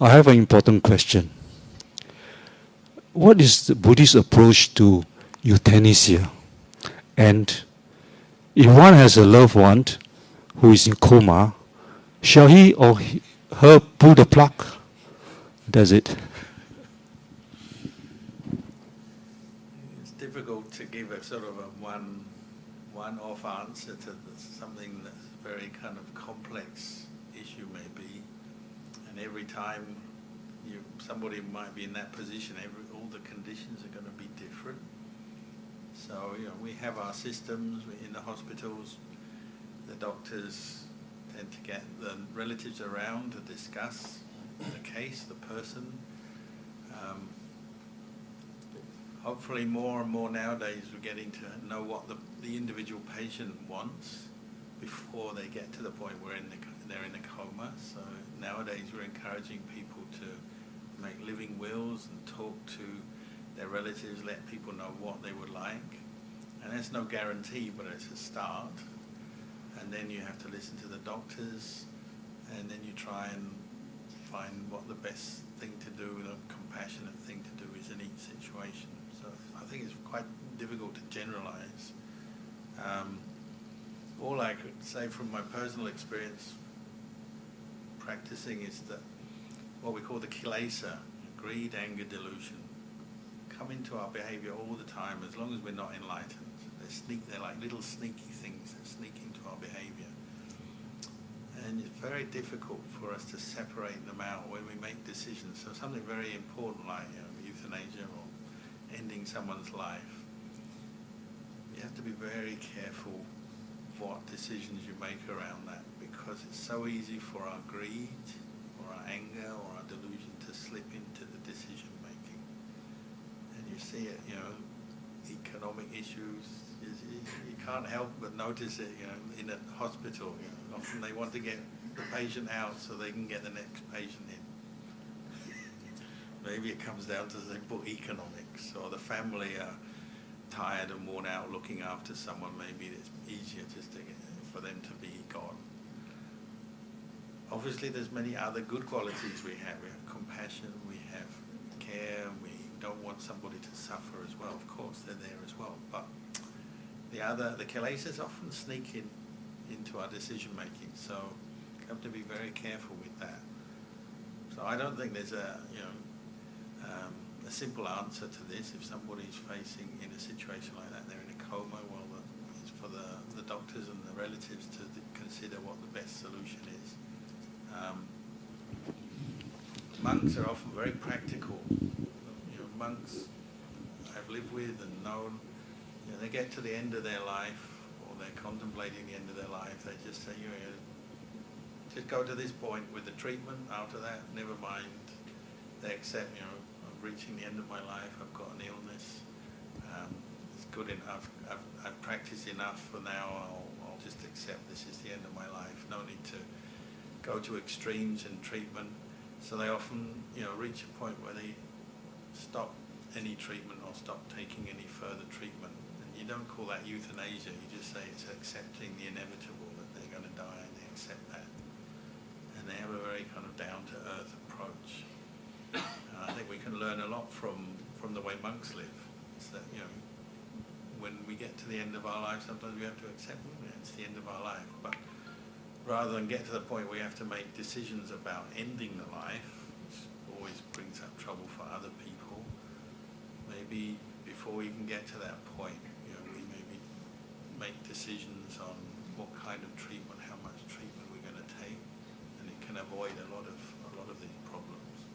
I have an important question. What is the Buddhist approach to euthanasia? And if one has a loved one who is in coma, shall he or her pull the plug? Does it? It's difficult to give a sort of a one-off answer to something that's a very kind of complex issue maybe. And every time somebody might be in that position, all the conditions are going to be different. So, we have our systems in the hospitals. The doctors tend to get the relatives around to discuss the case, the person. Hopefully more and more nowadays we're getting to know what the individual patient wants before they get to the point where they're in a coma. So nowadays we're encouraging people to make living wills and talk to their relatives, let people know what they would like. And that's no guarantee, but it's a start. And then you have to listen to the doctors, and then you try and find what the best thing to do, the compassionate thing to do is in each situation. So I think it's quite difficult to generalize. All I could say from my personal experience practicing is that what we call the kilesa, greed, anger, delusion, come into our behavior all the time as long as we're not enlightened. They're like little sneaky things that sneak into our behavior. And it's very difficult for us to separate them out when we make decisions. So something very important like euthanasia or ending someone's life, you have to be very careful what decisions you make around that, because it's so easy for our greed or our anger or our delusion to slip into the decision making. And you see it, economic issues, you can't help but notice it, in a hospital. Often they want to get the patient out so they can get the next patient in. Maybe it comes down to simple economics, or the family are tired and worn out looking after someone. Maybe it's easier just for them to be gone. Obviously there's many other good qualities we have. We have compassion, we have care, we don't want somebody to suffer as well. Of course they're there as well, but the kilesas often sneak into our decision making, so you have to be very careful with that. So I don't think there's a simple answer to this. If somebody's facing in a situation like that, they're in a coma, well, it's for the doctors and the relatives to consider what the best solution is. Monks are often very practical. Monks I've lived with and known, they get to the end of their life, or they're contemplating the end of their life, they just say, just go to this point with the treatment. After that, never mind. They accept, I'm reaching the end of my life, I've got an illness, it's good enough, I've practiced enough for now, I'll just accept this is the end of my life. No need to go to extremes in treatment. So they often, reach a point where they stop any treatment or stop taking any further treatment. And you don't call that euthanasia, you just say it's accepting the inevitable, that they're going to die, and they accept that. And they have a very kind of down-to-earth approach. And I think we can learn a lot from the way monks live. It's that, when we get to the end of our life, sometimes we have to accept it's the end of our life. But rather than get to the point where we have to make decisions about ending the life, which always brings up trouble for other people, maybe before we can get to that point, we maybe make decisions on what kind of treatment, how much treatment we're going to take, and it can avoid a lot of these problems.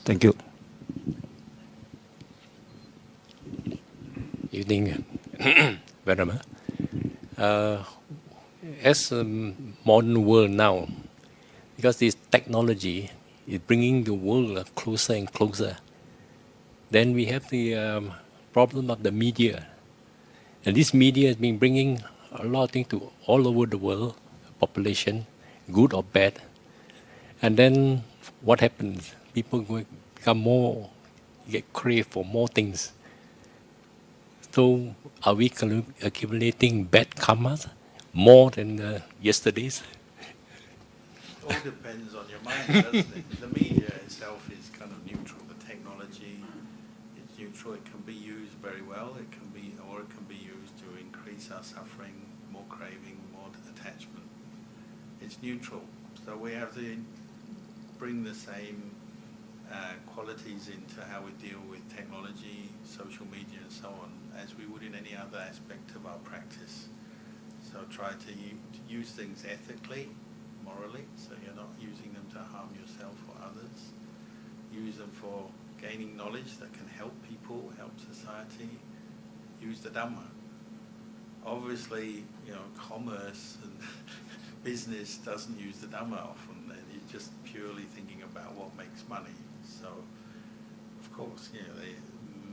Thank you. Evening, Venerable. As a modern world now, because this technology is bringing the world closer and closer, then we have the problem of the media. And this media has been bringing a lot of things to all over the world, population, good or bad. And then what happens? People become more, get crave for more things. So are we accumulating bad karmas more than yesterday's? It all depends on your mind, doesn't it? The media itself is kind of neutral. The technology is neutral. It can be used very well. It can be used to increase our suffering, more craving, more attachment. It's neutral. So we have to bring the same qualities into how we deal with technology, social media and so on, as we would in any other aspect of our practice. So try to use things ethically, morally, so you're not using them to harm yourself or others. Use them for gaining knowledge that can help people, help society. Use the Dhamma. Obviously, commerce and business doesn't use the Dhamma often. You're just purely thinking about what makes money. So, of course, the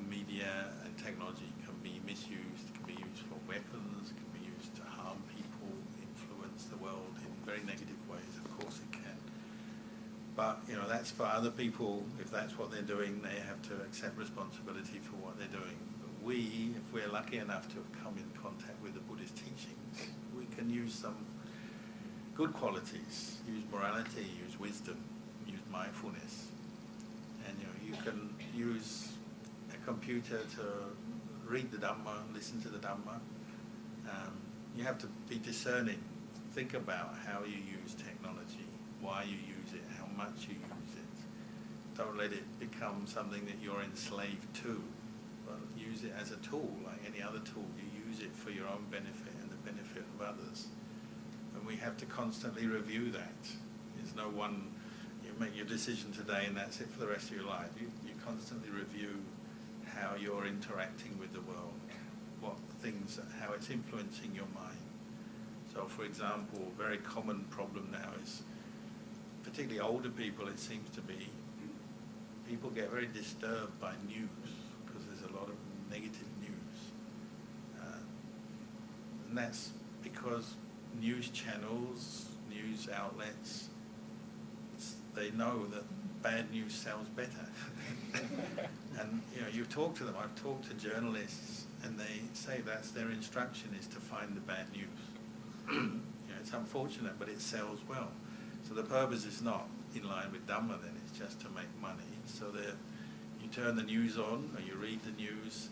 media and technology can be misused, can be used for weapons, can be used to harm people, influence the world in very negative ways. Of course it can. But, that's for other people. If that's what they're doing, they have to accept responsibility for what they're doing. But we, if we're lucky enough to have come in contact with the Buddhist teachings, we can use some good qualities, use morality, use wisdom, use mindfulness. And, you can use a computer to read the Dhamma, listen to the Dhamma. You have to be discerning. Think about how you use technology, why you use it, how much you use it. Don't let it become something that you're enslaved to, but use it as a tool, like any other tool. You use it for your own benefit and the benefit of others. And we have to constantly review that. There's no one, you make your decision today and that's it for the rest of your life. You constantly review how you're interacting with the world, how it's influencing your mind. So, for example, a very common problem now is, particularly older people, it seems to be, people get very disturbed by news because there's a lot of negative news. And that's because news channels, news outlets, they know that bad news sells better. And you talk to them, I've talked to journalists, and they say that's their instruction, is to find the bad news. It's unfortunate, but it sells well. So the purpose is not in line with Dhamma then, it's just to make money. So you turn the news on, or you read the news,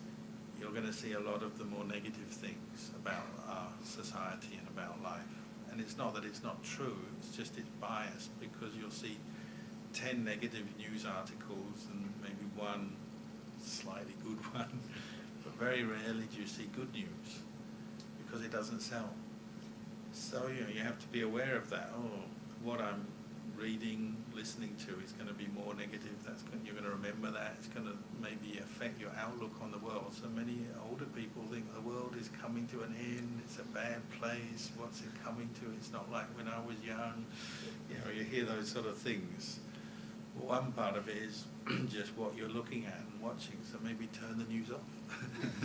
you're going to see a lot of the more negative things about our society and about life. And it's not that it's not true, it's just it's biased, because you'll see 10 negative news articles and maybe one slightly good one, but very rarely do you see good news, because it doesn't sell. So you have to be aware of that. What I'm reading, listening to is going to be more negative. You're going to remember that. It's going to maybe affect your outlook on the world. So many older people think the world is coming to an end. It's a bad place. What's it coming to? It's not like when I was young. You hear those sort of things. One part of it is just what you're looking at and watching. So maybe turn the news off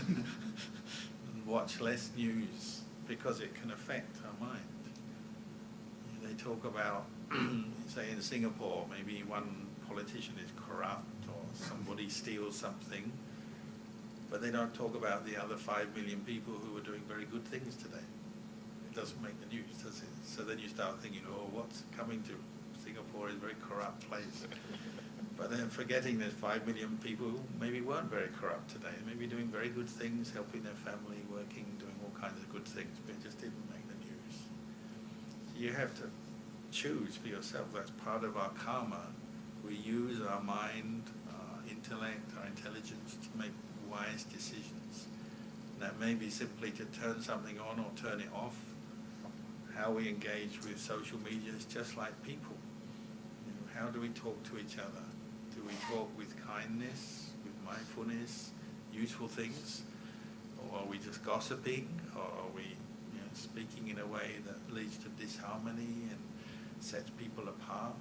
and watch less news, because it can affect our mind. They talk about, say in Singapore, maybe one politician is corrupt or somebody steals something, but they don't talk about the other 5 million people who are doing very good things today. It doesn't make the news, does it? So then you start thinking, what's coming to? Singapore is a very corrupt place. But then forgetting there's 5 million people who maybe weren't very corrupt today, maybe doing very good things, helping their family, working, doing all kinds of good things, but it just didn't make the news. You have to choose for yourself. That's part of our karma. We use our mind, our intellect, our intelligence to make wise decisions. And that may be simply to turn something on or turn it off. How we engage with social media is just like people. How do we talk to each other? Do we talk with kindness, with mindfulness, useful things? Or are we just gossiping? Or are we speaking in a way that leads to disharmony and sets people apart?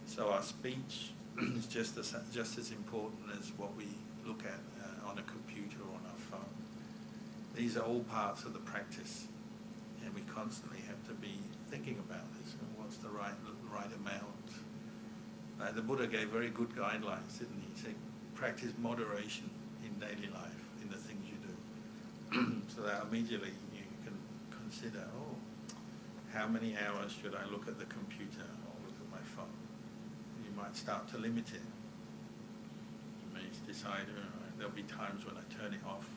So our speech is just as important as what we look at on a computer or on our phone. These are all parts of the practice, and we constantly have to be thinking about this. What's the right amount? The Buddha gave very good guidelines, didn't he? He said, practice moderation in daily life, in the things you do. So that immediately you can consider, how many hours should I look at the computer or look at my phone? You might start to limit it. You may decide, there'll be times when I turn it off,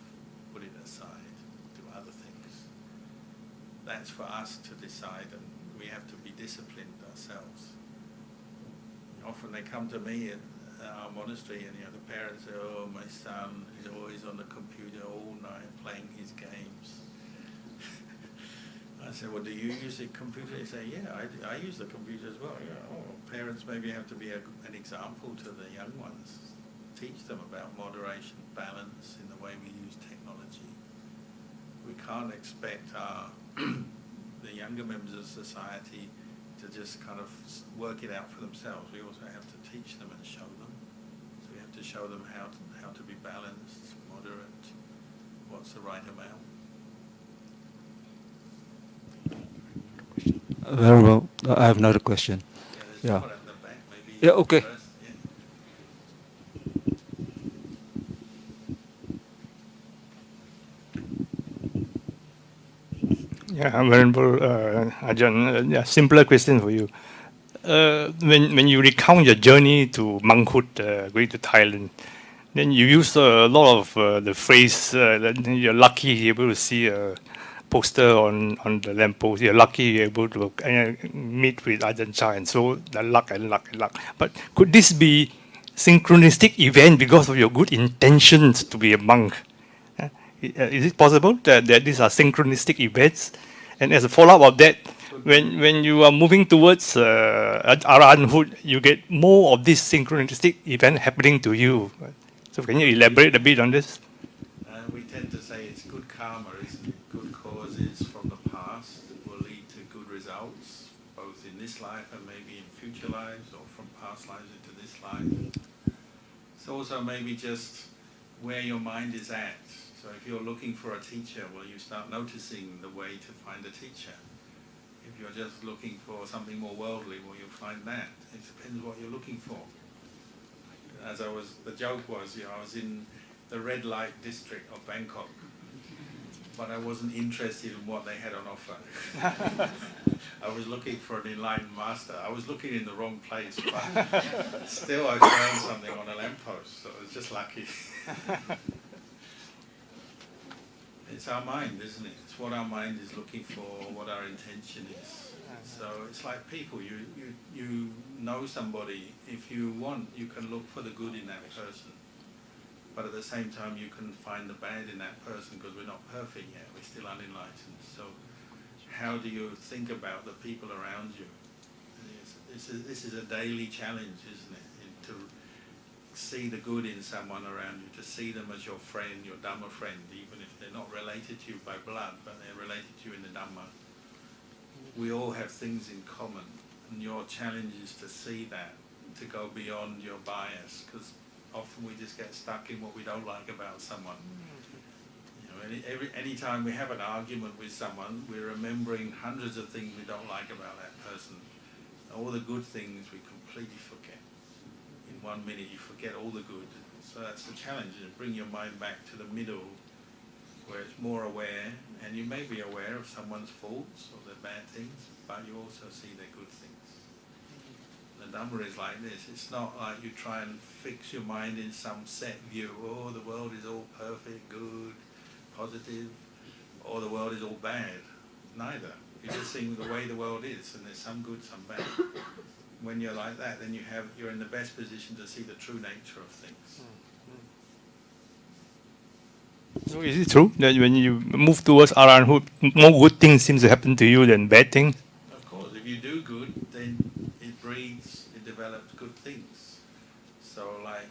put it aside, do other things. That's for us to decide, and we have to be disciplined ourselves. Often they come to me at our monastery, and the parents say, my son is always on the computer all night playing his games. I said, well, do you use the computer? They say, yeah, I use the computer as well. Parents maybe have to be an example to the young ones. Teach them about moderation, balance in the way we use technology. We can't expect the younger members of society to just kind of work it out for themselves. We also have to teach them and show them. So we have to show them how to be balanced, moderate, what's the right amount. Very well. I have another question. There's someone at the back. Yeah, okay. First, yeah. Yeah, Venerable Ajahn, yeah, simpler question for you. When you recount your journey to monkhood, going to Thailand, then you use a lot of the phrase that you're lucky you're able to see a poster on the lamppost. You're lucky you're able to meet with Ajahn Chah, and so the luck and luck and luck. But could this be synchronistic event because of your good intentions to be a monk? Is it possible that these are synchronistic events? And as a follow-up of that, when you are moving towards arahanthood, you get more of this synchronistic event happening to you. So can you elaborate a bit on this? We tend to say it's good karma, isn't it? Good causes from the past will lead to good results, both in this life and maybe in future lives, or from past lives into this life. It's also maybe just where your mind is at. So if you're looking for a teacher, well, you start noticing the way to find a teacher. If you're just looking for something more worldly, well, you'll find that. It depends what you're looking for. The joke was, I was in the red light district of Bangkok, but I wasn't interested in what they had on offer. I was looking for an enlightened master. I was looking in the wrong place, but still I found something on a lamppost, so it was just lucky. It's our mind, isn't it? It's what our mind is looking for, what our intention is. So it's like people, you know somebody, if you want, you can look for the good in that person. But at the same time, you can find the bad in that person because we're not perfect yet, we're still unenlightened. So how do you think about the people around you? This is a daily challenge, isn't it? To see the good in someone around you, to see them as your friend, your Dhamma friend, even if they're not related to you by blood, but they're related to you in the Dhamma. We all have things in common, and your challenge is to see that, to go beyond your bias, because often we just get stuck in what we don't like about someone. Any time we have an argument with someone, we're remembering hundreds of things we don't like about that person. All the good things we completely forget. In 1 minute you forget all the good. So that's the challenge, is bring your mind back to the middle, where it's more aware, and you may be aware of someone's faults or their bad things, but you also see their good things. The Dhamma is like this. It's not like you try and fix your mind in some set view, oh, the world is all perfect, good, positive, or the world is all bad. Neither. You're just seeing the way the world is, and there's some good, some bad. When you're like that, then you're in the best position to see the true nature of things. So is it true that when you move towards arahanthood, more good things seem to happen to you than bad things? Of course, if you do good, then it develops good things. So like,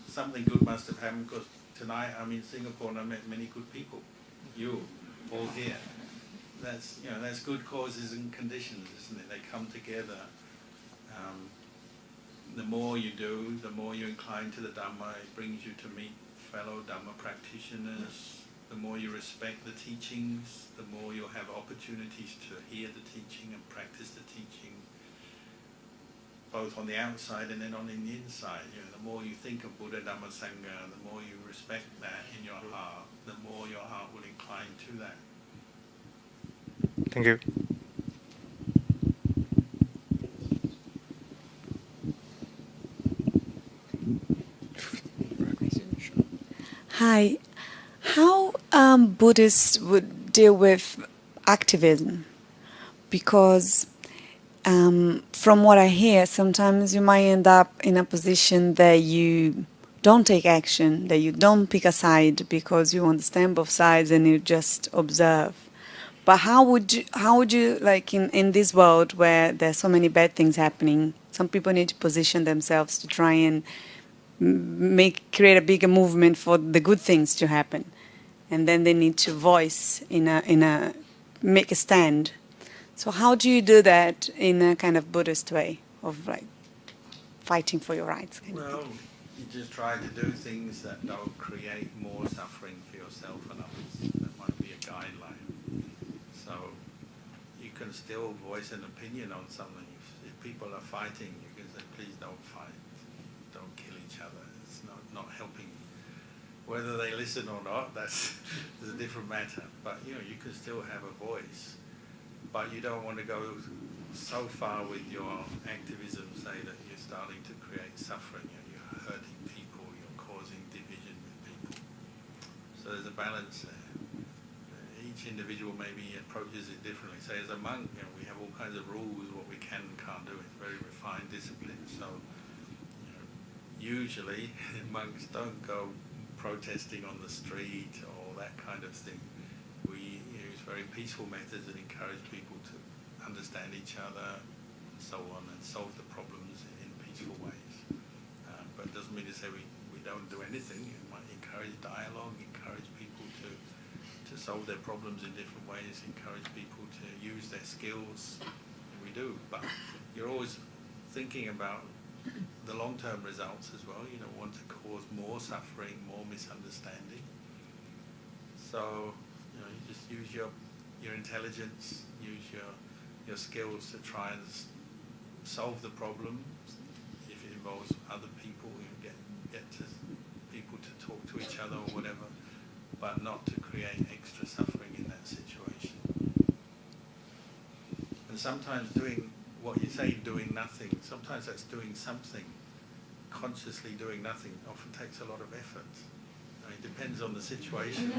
something good must have happened, because tonight I'm in Singapore and I met many good people. You, all here. That's good causes and conditions, isn't it? They come together. The more you do, the more you incline to the Dhamma. It brings you to meet fellow Dhamma practitioners. The more you respect the teachings, the more you'll have opportunities to hear the teaching and practice the teaching, both on the outside and then on the inside. The more you think of Buddha, Dhamma, Sangha, the more you respect that in your heart, the more your heart will incline to that. Thank you. Hi. How Buddhists would deal with activism? Because from what I hear, sometimes you might end up in a position that you don't take action, that you don't pick a side because you understand both sides and you just observe. But how would you like in this world where there's so many bad things happening, some people need to position themselves to try and create a bigger movement for the good things to happen, and then they need to voice make a stand. So how do you do that in a kind of Buddhist way of like fighting for your rights? Well, you just try to do things that don't create more suffering for yourself and others. That might be a guideline. So you can still voice an opinion on something. If people are fighting, you can say, please don't fight, don't kill each other. It's not helping. Whether they listen or not, that's a different matter. But you can still have a voice. But you don't want to go so far with your activism, say that you're starting to create suffering, you're hurting people, you're causing division with people. So there's a balance there. Each individual maybe approaches it differently. Say as a monk, we have all kinds of rules, what we can and can't do. It's very refined discipline. So usually monks don't go protesting on the street or that kind of thing. We use very peaceful methods that encourage people to understand each other and so on, and solve the problems in peaceful ways. But it doesn't mean to say we don't do anything. You might encourage dialogue, encourage people to solve their problems in different ways, encourage people to use their skills. We do, but you're always thinking about the long-term results as well. You don't want to cause more suffering, more misunderstanding. So you just use your intelligence, use your skills to try and solve the problem. If it involves other people, you get to people to talk to each other or whatever, but not to create extra suffering in that situation. And sometimes doing what you say, doing nothing, sometimes that's doing something. Consciously doing nothing often takes a lot of effort. It depends on the situation.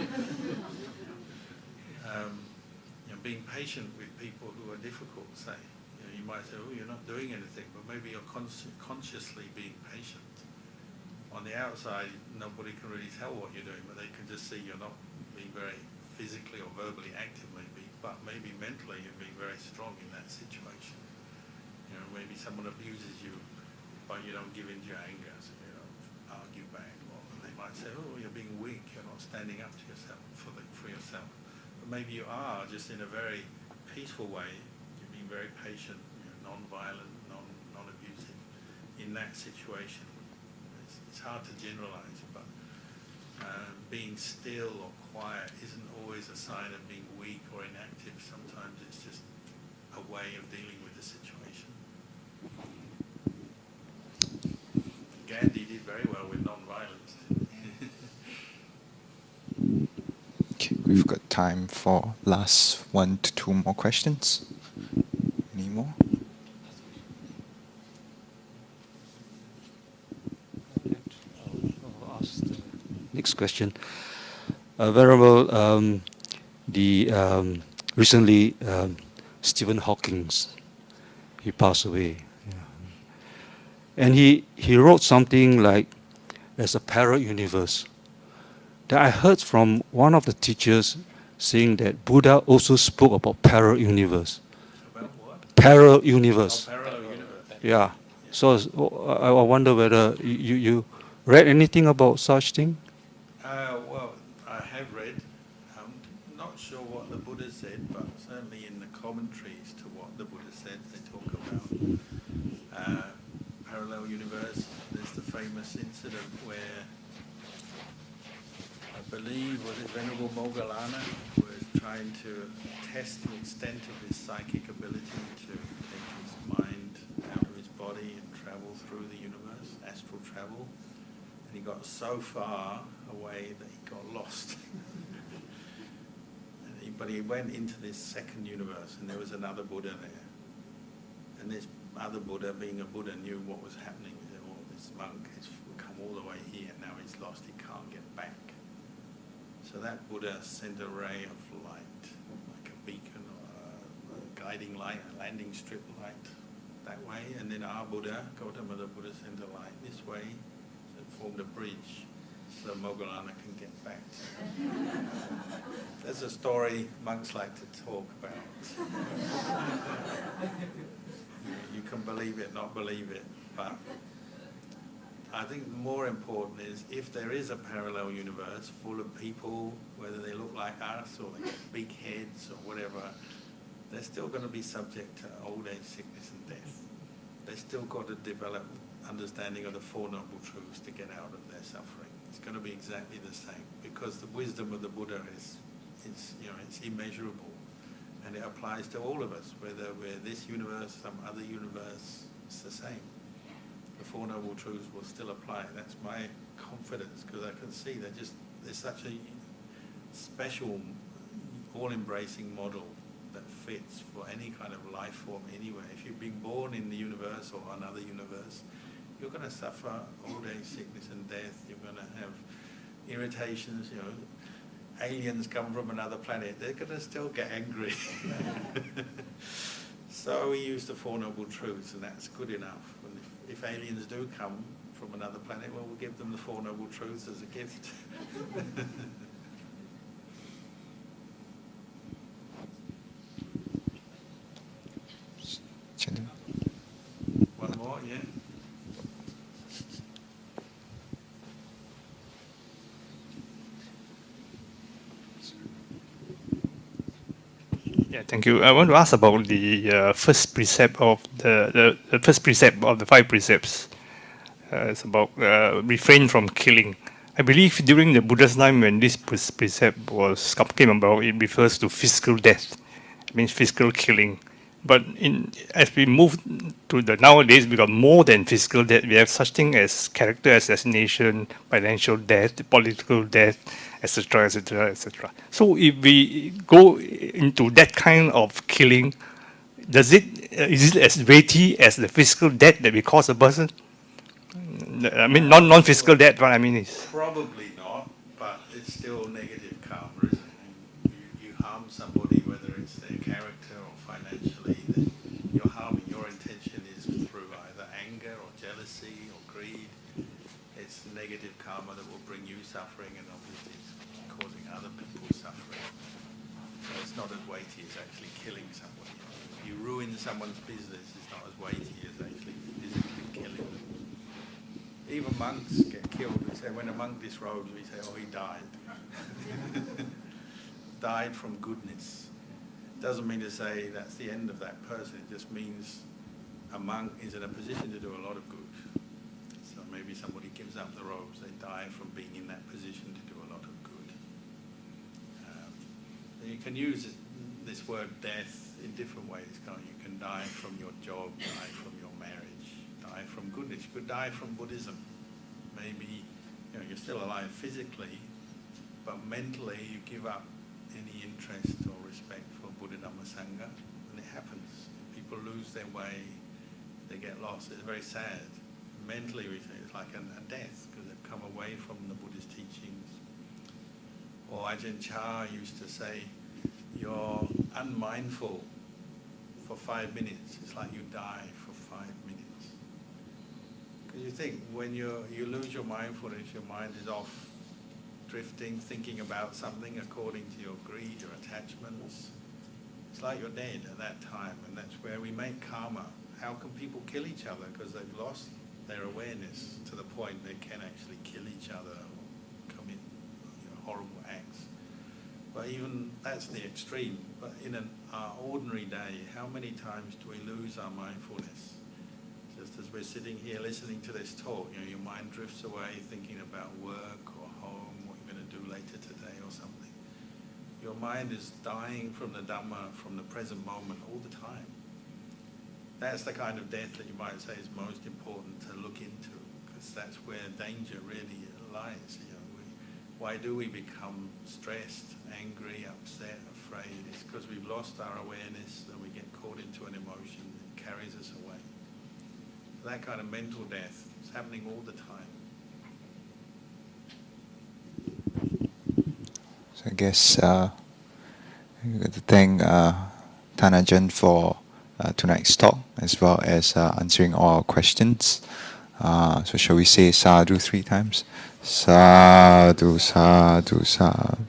Being patient with people who are difficult, say. You might say, oh, you're not doing anything, but maybe you're consciously being patient. On the outside, nobody can really tell what you're doing, but they can just see you're not being very physically or verbally active maybe, but maybe mentally you're being very strong in that situation. Maybe someone abuses you, but you don't give in to your anger, so you don't argue back. Or they might say, oh, you're being weak, you're not standing up to yourself for yourself. But maybe you are, just in a very peaceful way. You're being very patient, non-violent, non-abusive in that situation. It's hard to generalize, but being still or quiet isn't always a sign of being weak or inactive. Sometimes it's just a way of dealing with the situation. Gandhi did very well with non-violence. Okay, we've got time for last 1 to 2 more questions. Any more? I'll ask the next question. Venerable, recently Stephen Hawking, he passed away. And he wrote something like, there's a parallel universe. That I heard from one of the teachers saying that Buddha also spoke about parallel universe. About what? Parallel universe. Oh, parallel universe. Yeah. So I wonder whether you read anything about such thing? Well, I have read. I'm not sure what the Buddha said, but certainly in the commentaries to what the Buddha said, they talk about parallel universe. There's the famous incident where I believe, was it Venerable Moggallana, was trying to test the extent of his psychic ability to take his mind out of his body and travel through the universe, astral travel. And he got so far away that he got lost. But he went into this second universe, and there was another Buddha there. And this other Buddha, being a Buddha, knew what was happening. He said, oh, this monk has come all the way here, now he's lost, he can't get back. So that Buddha sent a ray of light, like a beacon or a guiding light, a landing strip light that way. And then our Buddha, Gautama the Buddha, sent a light this way, so it formed a bridge so Moggallana can get back. There's a story monks like to talk about. You can believe it, not believe it, but I think more important is if there is a parallel universe full of people, whether they look like us or they got big heads or whatever, they're still going to be subject to old age, sickness and death. They've still got to develop understanding of the Four Noble Truths to get out of their suffering. It's going to be exactly the same because the wisdom of the Buddha is it's immeasurable, and it applies to all of us, whether we're this universe, some other universe, it's the same. the Four Noble Truths will still apply. That's my confidence, because I can see there's such a special, all-embracing model that fits for any kind of life form anywhere. If you've been born in the universe or another universe, you're going to suffer old age, sickness and death. You're going to have irritations, aliens come from another planet, they're going to still get angry. So we use the Four Noble Truths, and that's good enough. And if aliens do come from another planet, well, we'll give them the Four Noble Truths as a gift. One more, yeah? Yeah, thank you. I want to ask about the first precept of the first precept of the 5 precepts. It's about refrain from killing. I believe during the Buddha's time, when this precept came about, it refers to physical death. It means physical killing. But as we move to the nowadays, we got more than physical death. We have such thing as character assassination, financial death, political death, etc., etc., etc. So if we go into that kind of killing, is it as weighty as the physical death that we cause a person? I mean, non-physical death. What I mean is probably not, but it's still negative karma, isn't it? You harm somebody, whether it's their character or financially, then you're harming. Your intention is through either anger or jealousy or greed. It's negative karma that will bring you suffering, and obviously it's causing other people suffering. So it's not as weighty as actually killing somebody. If you ruin someone's business, it's not as weighty as actually physically killing them. Even monks get killed. We say when a monk disrobes, we say, oh, he died. Died from goodness. Doesn't mean to say that's the end of that person. It just means a monk is in a position to do a lot of good. So maybe somebody gives up the robes, they die from being in that position to do a lot of good. You can use this word death in different ways. You can die from your job, die from your marriage, die from goodness. You could die from Buddhism. Maybe you're still alive physically, but mentally you give up any interest or respect for Buddha Dhamma Sangha, and it happens. People lose their way, they get lost. It's very sad. Mentally we say it's like a death, because they've come away from the Buddhist teachings. Or Ajahn Chah used to say, you're unmindful for 5 minutes. It's like you die for 5 minutes. Because you think, when you lose your mindfulness, your mind is off drifting, thinking about something according to your greed or attachments. It's like you're dead at that time, and that's where we make karma. How can people kill each other? Because they've lost their awareness to the point they can actually kill each other or commit horrible acts. But even that's the extreme. But in an ordinary day, how many times do we lose our mindfulness? Just as we're sitting here listening to this talk, your mind drifts away thinking about work or home, what you're going to do later today or something. Your mind is dying from the Dhamma, from the present moment all the time. That's the kind of death that you might say is most important to look into, because that's where danger really lies. Why do we become stressed, angry, upset, afraid? It's because we've lost our awareness and we get caught into an emotion that carries us away. That kind of mental death is happening all the time. So I guess we got to thank Tanajan for tonight's talk, as well as answering all our questions. So shall we say sadhu 3 times? Sadhu, sadhu, sadhu.